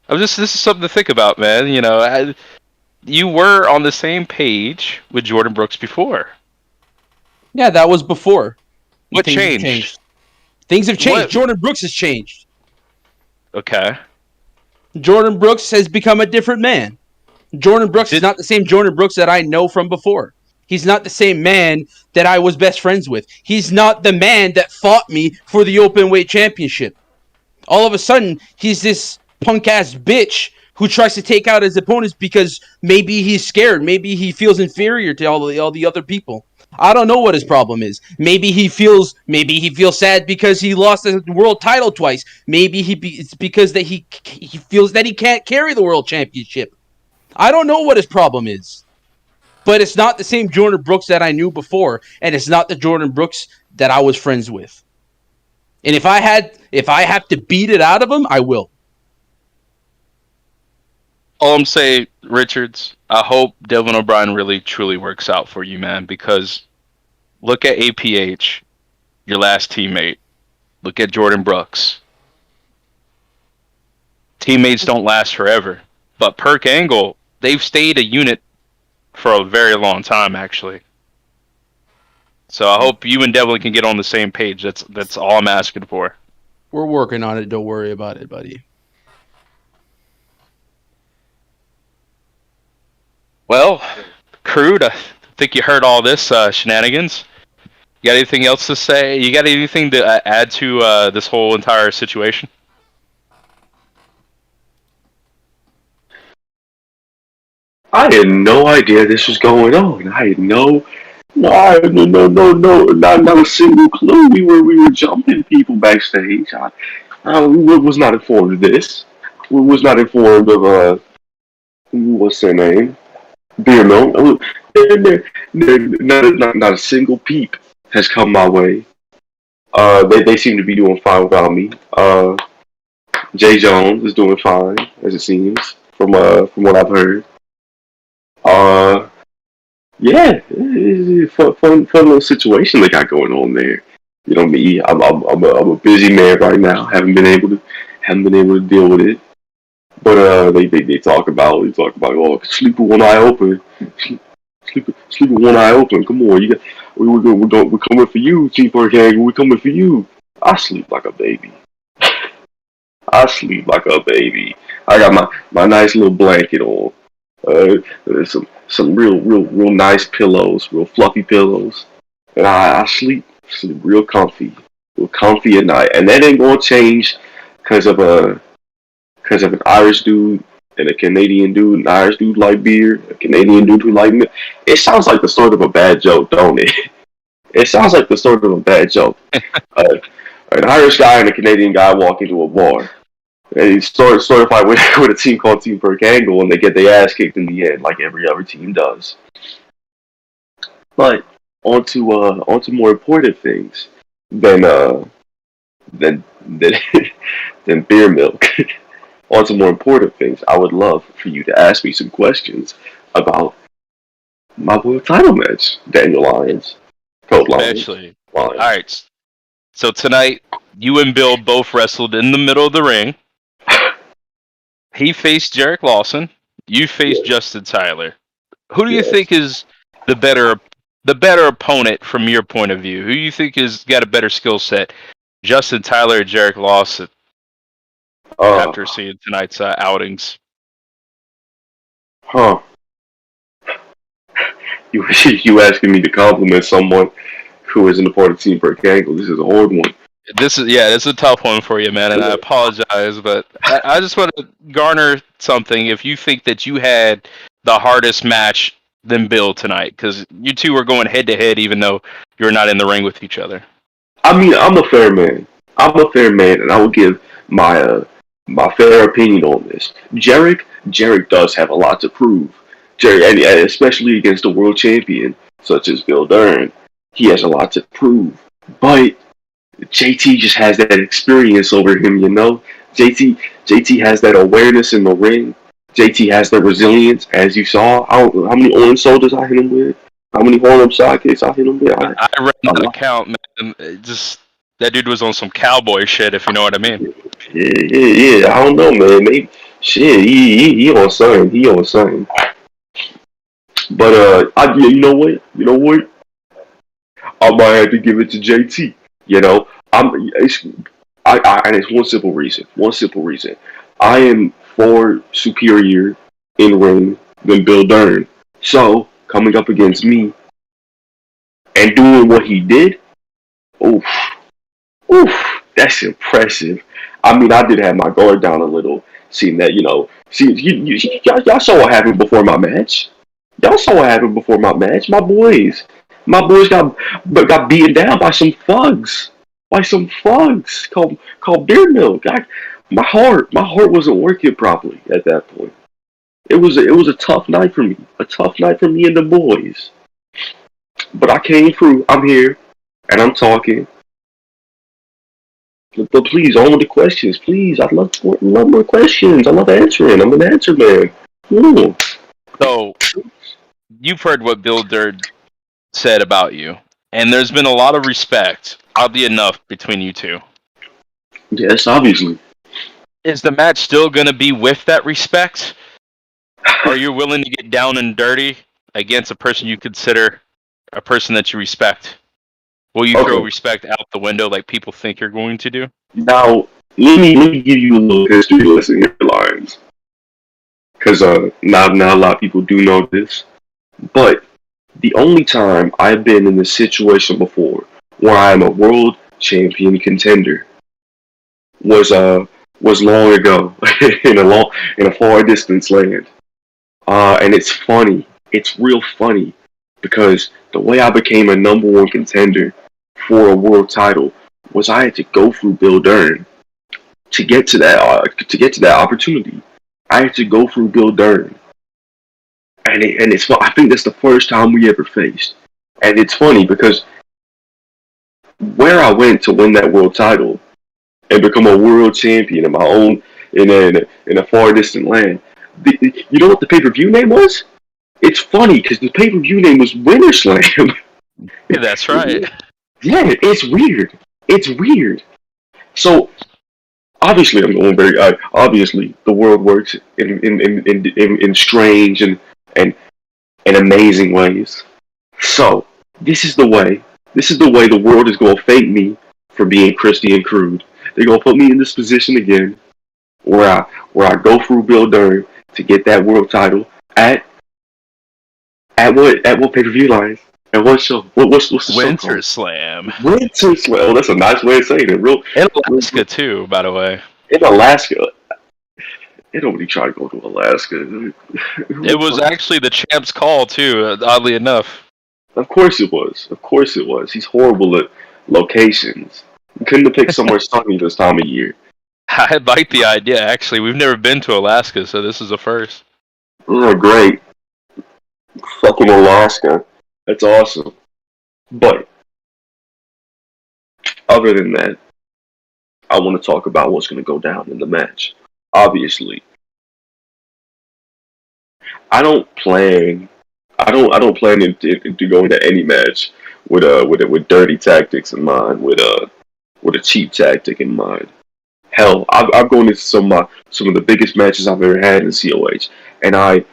this is something to think about, man. You were on the same page with Jordan Brooks before. Yeah, that was before. What changed? Things have changed. Jordan Brooks has changed. Okay. Jordan Brooks has become a different man. Jordan Brooks is not the same Jordan Brooks that I know from before. He's not the same man that I was best friends with. He's not the man that fought me for the openweight championship. All of a sudden, he's this punk-ass bitch who tries to take out his opponents because maybe he's scared. Maybe he feels inferior to all the other people. I don't know what his problem is. Maybe he feels sad because he lost the world title twice. Maybe it's because that he feels that he can't carry the world championship. I don't know what his problem is. But it's not the same Jordan Brooks that I knew before, and it's not the Jordan Brooks that I was friends with. And if I have to beat it out of him, I will. All I'm saying, Richards, I hope Devin O'Brien really truly works out for you, man, because look at APH, your last teammate. Look at Jordan Brooks. teammates don't last forever. But Perk Angle, they've stayed a unit for a very long time, actually. So I hope you and Devlin can get on the same page. That's all I'm asking for. We're working on it. Don't worry about it, buddy. Well, Crude, I think you heard all this shenanigans. You got anything else to say? You got anything to add to this whole entire situation? I had no idea this was going on. I had no, not a single clue. We were jumping people backstage. I was not informed of this. We was not informed of what's their name? Beer Mill. Not a single peep has come my way. They seem to be doing fine without me. Jay Jones is doing fine, as it seems, from what I've heard. Yeah, it's a fun little situation they got going on there. You know me, I'm a busy man right now. Haven't been able to deal with it. But they talk about oh, sleep with one eye open, sleep with one eye open. Come on, we're coming for you, Chief Hurricane. We're coming for you. I sleep like a baby. I sleep like a baby. I got my nice little blanket on. There's some real nice pillows, real fluffy pillows, and I sleep real comfy at night. And that ain't gonna change because of an Irish dude and a Canadian dude. An Irish dude like beer, a Canadian dude who like milk. It sounds like the start of a bad joke, don't it? It sounds like the start of a bad joke. An Irish guy and a Canadian guy walk into a bar. And he start a fight with a team called Team Perk Angle, and they get their ass kicked in the end, like every other team does. But onto more important things than than than beer milk. Onto more important things. I would love for you to ask me some questions about my world title match, Daniel Lyons, Code Lyons. Actually, all right. So tonight, you and Bill both wrestled in the middle of the ring. He faced Jarek Lawson. You faced Justin Tyler. Who do you think is the better opponent from your point of view? Who do you think has got a better skill set, Justin Tyler or Jarek Lawson? After seeing tonight's outings. Huh. You asking me to compliment someone who isn't a part of Team Perk Angle? This is a hard one. This is a tough one for you, man, and I apologize, but I just want to garner something. If you think that you had the hardest match than Bill tonight, because you two were going head to head, even though you're not in the ring with each other. I mean, I'm a fair man, and I will give my fair opinion on this. Jarek does have a lot to prove. Jarek, and especially against a world champion such as Bill Dern, he has a lot to prove. But JT just has that experience over him, you know. JT has that awareness in the ring. JT has the resilience, as you saw. How many orange soldiers I hit him with? How many Harlem sidekicks I hit him with? I read the account, man. Just that dude was on some cowboy shit, if you know what I mean. Yeah. I don't know, man. Maybe shit. He on something. He on something. But you know what? I might have to give it to JT. You know, and it's one simple reason. I am far superior in ring than Bill Dern. So coming up against me and doing what he did, oof, that's impressive. I mean, I did have my guard down a little, seeing that, y'all saw what happened before my match. My boys got beaten down by some thugs. Called beer milk. My heart wasn't working properly at that point. It was a tough night for me. A tough night for me and the boys. But I came through. I'm here, and I'm talking. But please, all of the questions, please. I'd love more questions. I love answering. I'm an answer man. Ooh. So, you've heard what Bill Dern said about you, and there's been a lot of respect, oddly enough, between you two. Yes, obviously. Is the match still going to be with that respect? Are you willing to get down and dirty against a person you consider a person that you respect? Will you throw Okay. respect out the window like people think you're going to do? Now, let me give you a little history lesson here, Lions. Because not a lot of people do know this. But the only time I've been in this situation before where I'm a world champion contender was long ago in a far distance land. And it's funny. It's real funny because the way I became a number one contender for a world title was I had to go through Bill Dern to get to that opportunity. I had to go through Bill Dern, and it's I think that's the first time we ever faced. And it's funny because where I went to win that world title and become a world champion in my own in a far distant land. You know what the pay-per-view name was? It's funny because the pay-per-view name was Winter Slam. Yeah, that's right. Yeah, it's weird. It's weird. So obviously, I'm going very. Obviously, the world works in strange and amazing ways. So this is the way. This is the way the world is going to thank me for being Christian Crude. They're going to put me in this position again, where I go through Bill Dern to get that world title at what pay-per-view lines? And what show? What's the show Winter called? Slam. Winter Slam. Oh, that's a nice way of saying it. In Alaska, too, by the way. In Alaska. They don't really try to go to Alaska. It was actually the champ's call, too, oddly enough. Of course it was. Of course it was. He's horrible at locations. You couldn't have picked somewhere sunny this time of year. I like the idea, actually. We've never been to Alaska, so this is a first. Oh, great. Fucking Alaska. That's awesome. But, other than that, I want to talk about what's going to go down in the match. Obviously, I don't plan to go into any match with dirty tactics in mind, with a cheap tactic in mind. Hell, I've gone into some of the biggest matches I've ever had in COH, and I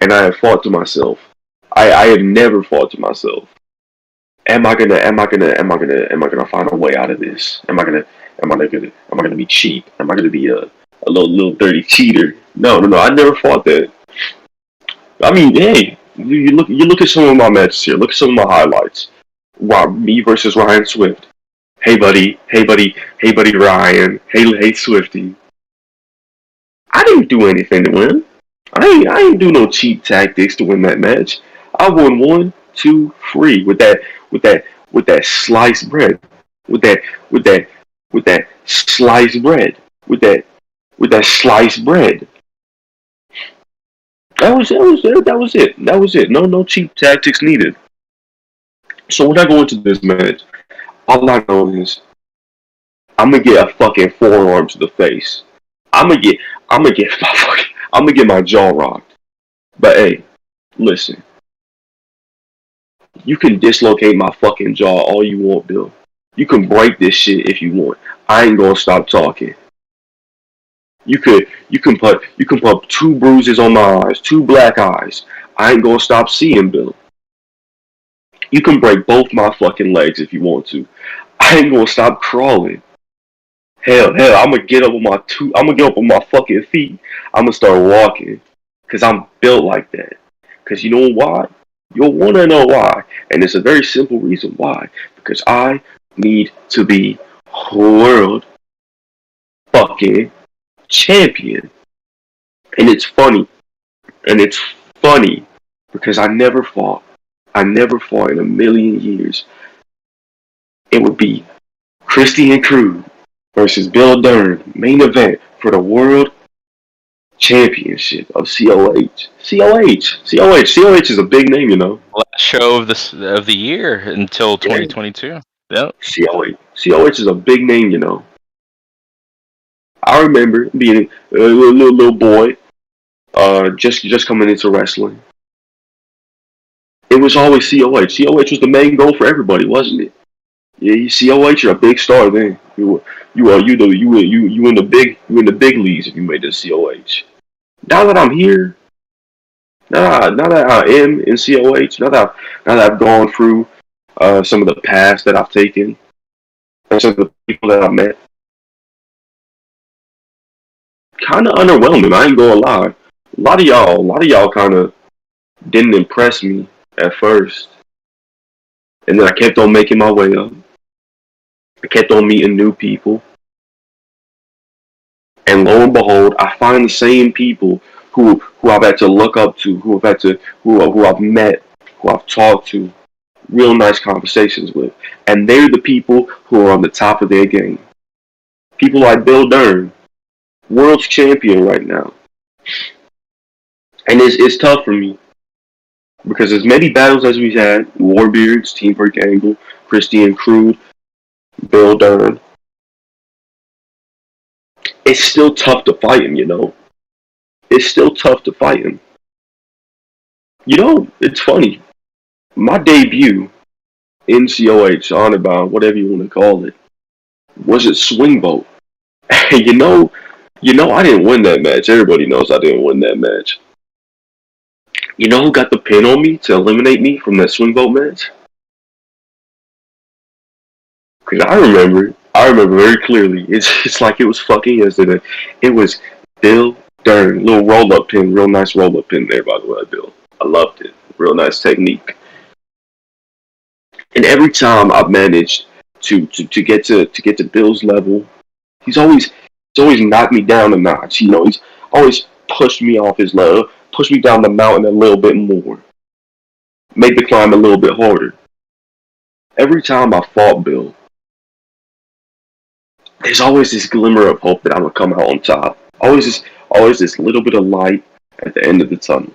have thought to myself, I have never thought to myself, am I gonna find a way out of this? Am I gonna be cheap? Am I gonna be a little dirty cheater? No. I never thought that. I mean, hey, you look at some of my matches here. Look at some of my highlights. Me versus Ryan Swift. Hey buddy, Ryan. Hey Swifty. I didn't do anything to win. I ain't do no cheap tactics to win that match. I won 1, 2, 3 with that sliced bread. With that sliced bread. With that sliced bread. That was it. No cheap tactics needed. So when I go into this match, all I know is I'm gonna get a fucking forearm to the face. I'm gonna get my jaw rocked. But hey, listen. You can dislocate my fucking jaw all you want, Bill. You can break this shit if you want. I ain't gonna stop talking. You can put 2 bruises on my eyes, 2 black eyes. I ain't gonna stop seeing, Bill. You can break both my fucking legs if you want to. I ain't gonna stop crawling. Hell, I'm gonna get up on my fucking feet. I'm gonna start walking, cause I'm built like that. Cause you know why? You'll wanna know why, and it's a very simple reason why. Because I need to be world fucking champion. And it's funny. Because I never fought in a million years. It would be Christian Crude versus Bill Dern, main event for the World Championship of COH. COH is a big name, you know. Last show of the year until 2022. Yep. COH is a big name, you know. I remember being a little boy, just coming into wrestling. It was always COH. COH was the main goal for everybody, wasn't it? Yeah, you COH, you're a big star then. You in the big leagues if you made this COH. Now that I'm here, now that I am in COH, now that I've gone through some of the paths that I've taken, and some of the people that I've met, kind of underwhelming. I ain't gonna lie. A lot of y'all kind of didn't impress me at first, and then I kept on making my way up. I kept on meeting new people, and lo and behold, I find the same people who I've had to look up to, who I've met, who I've talked to, real nice conversations with, and they're the people who are on the top of their game. People like Bill Dern, world's champion right now, and it's tough for me because as many battles as we've had, Warbeards, Team Break Angle, Christian Crude, Bill Dern, it's still tough to fight him, you know. It's still tough to fight him. You know, it's funny. My debut in COH, Honor Bound, whatever you want to call it, was at Swing Vote. you know, I didn't win that match. Everybody knows I didn't win that match. You know who got the pin on me to eliminate me from that Swing Vote match? Because I remember very clearly. It's like it was fucking yesterday. It was Bill Dern, little roll up pin, real nice roll up pin there, by the way, Bill. I loved it. Real nice technique. And every time I've managed to get to Bill's level, he's always knocked me down a notch. You know, he's always pushed me off his level, pushed me down the mountain a little bit more, made the climb a little bit harder. Every time I fought Bill, there's always this glimmer of hope that I'm gonna come out on top. Always this little bit of light at the end of the tunnel.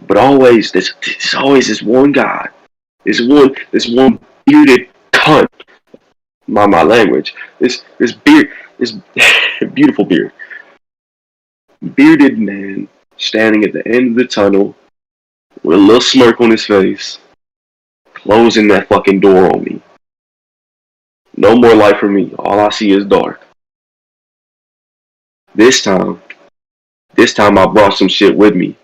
But there's always this one guy, this one bearded cunt. My language. This beard, this beautiful bearded man standing at the end of the tunnel with a little smirk on his face, closing that fucking door on me. No more light for me. All I see is dark. This time I brought some shit with me.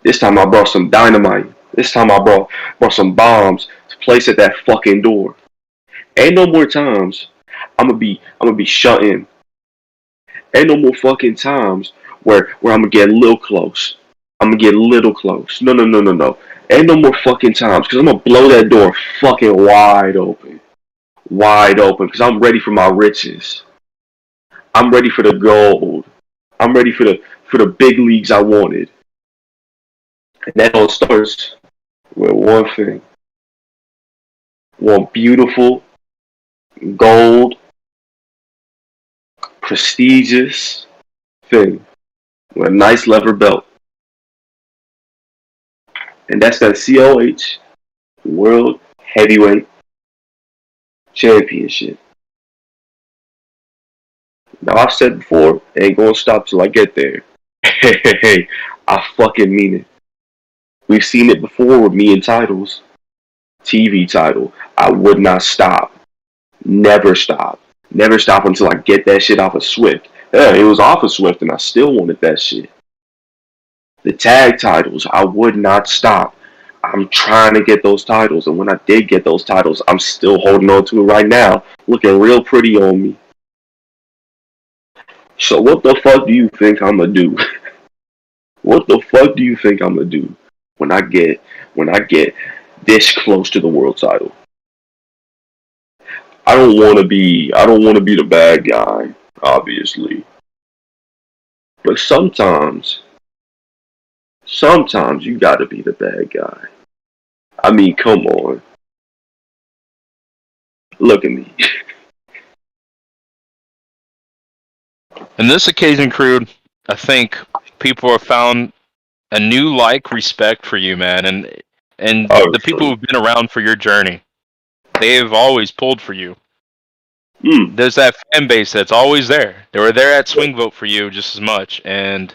This time I brought some dynamite. This time I brought some bombs to place at that fucking door. Ain't no more times I'm gonna be shut in. Ain't no more fucking times where I'm gonna get a little close. I'm gonna get a little close. No. Ain't no more fucking times because I'm gonna blow that door fucking wide open. Wide open because I'm ready for my riches. I'm ready for the gold. I'm ready for the big leagues I wanted. And that all starts with one thing. One beautiful, gold, prestigious thing with a nice leather belt. And that's that COH World Heavyweight Championship. Now I've said before, ain't gonna stop till I get there. Hey, I fucking mean it. We've seen it before with me in titles. TV title. I would not stop. Never stop. Never stop until I get that shit off of Swift. Yeah, it was off of Swift and I still wanted that shit. The tag titles, I would not stop. I'm trying to get those titles, and when I did get those titles, I'm still holding on to it right now, looking real pretty on me. So what the fuck do you think I'm gonna do? What the fuck do you think I'm gonna do when I get this close to the world title? I don't want to be the bad guy, obviously, but sometimes you gotta be the bad guy. I mean, come on. Look at me. In this occasion, Crude, I think people have found a new respect for you, man, and the people who've been around for your journey, they've always pulled for you. There's that fan base that's always there. They were there at Swing Vote for you just as much, and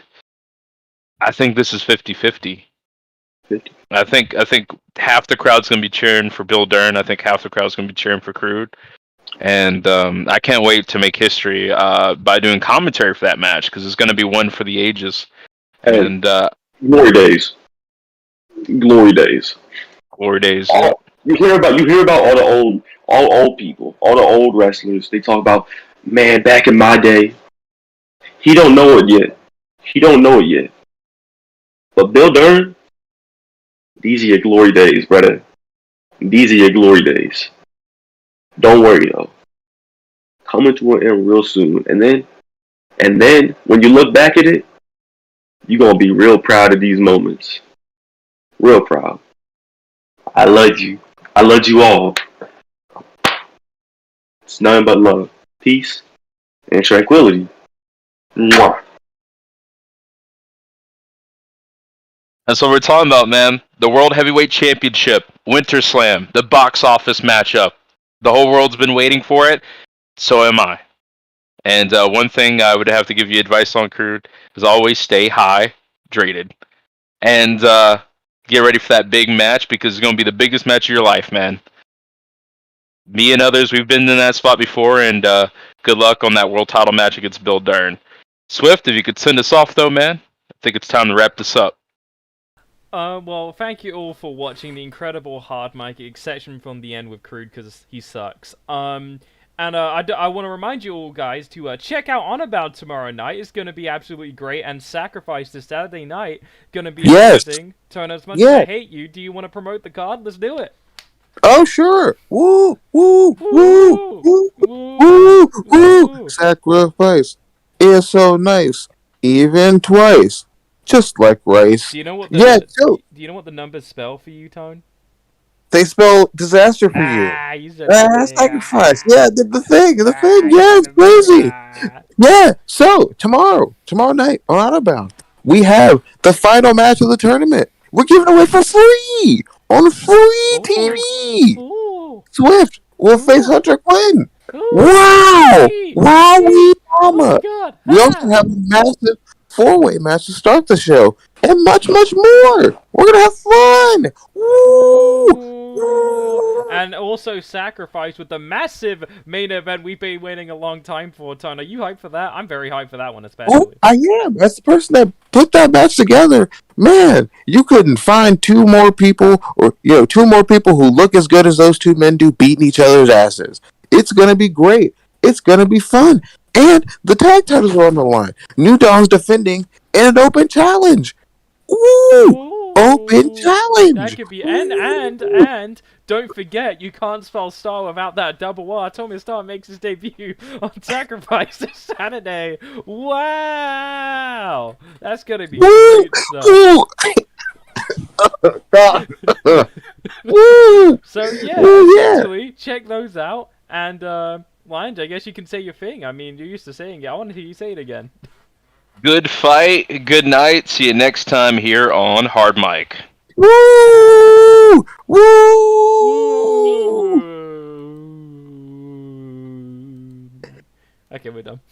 I think this is 50-50. I think half the crowd's gonna be cheering for Bill Dern. I think half the crowd's gonna be cheering for Crude. And I can't wait to make history by doing commentary for that match because it's going to be one for the ages. Hey, And glory days, glory days. glory days. Yeah. All, you hear about all old people, all the old wrestlers. They talk about, man, back in my day. He don't know it yet. He don't know it yet. But Bill Dern, these are your glory days, brother. These are your glory days. Don't worry though. Coming to an end real soon, and then when you look back at it, you're gonna be real proud of these moments. Real proud. I love you. I love you all. It's nothing but love, peace, and tranquility. Mwah. That's what we're talking about, man. The World Heavyweight Championship, Winter Slam, the box office matchup. The whole world's been waiting for it. So am I. And one thing I would have to give you advice on, Crude, is always stay hydrated. And get ready for that big match because it's going to be the biggest match of your life, man. Me and others, we've been in that spot before, and good luck on that world title match against Bill Dern. Swift, if you could send us off, though, man, I think it's time to wrap this up. Well, thank you all for watching the incredible Hardmic, exception from the end with Crude because he sucks. And I want to remind you all, guys, to check out On About tomorrow night. It's going to be absolutely great. And Sacrifice this Saturday night going to be amazing. Turn, as much as I hate you, do you want to promote the card? Let's do it. Oh, sure. Woo, woo, woo, woo, woo, woo. Sacrifice is so nice. Even twice. Just like rice. Do you know what Do you know what the numbers spell for you, Tone? They spell disaster for you. You said the thing. Sacrifice. Yeah, the thing. Yeah, it's crazy. Yeah, so tomorrow night on Outbound, we have the final match of the tournament. We're giving away for free on free TV. Swift will face Hunter Quinn. Wow! Wowie mama! We also have a massive four-way match to start the show, and much, much more. We're gonna have fun. Woo! And also Sacrifice with the massive main event we've been waiting a long time for, Ton. Are you hyped for that? I'm very hyped for that one, especially. Oh, I am. As the person that put that match together, man, you couldn't find two more people who look as good as those two men do beating each other's asses. It's gonna be great. It's gonna be fun. And the tag titles are on the line. New Dawn's defending in an open challenge. Ooh! Open challenge! That could be and don't forget, you can't spell star without that double R. Tommy Star makes his debut on Sacrifice this Saturday. Wow! That's gonna be great stuff. So yeah, essentially, check those out. And Lions, I guess you can say your thing. I mean, you're used to saying it. I want to hear you say it again. Good fight. Good night. See you next time here on Hardmic. Woo! Woo! Okay, we're done.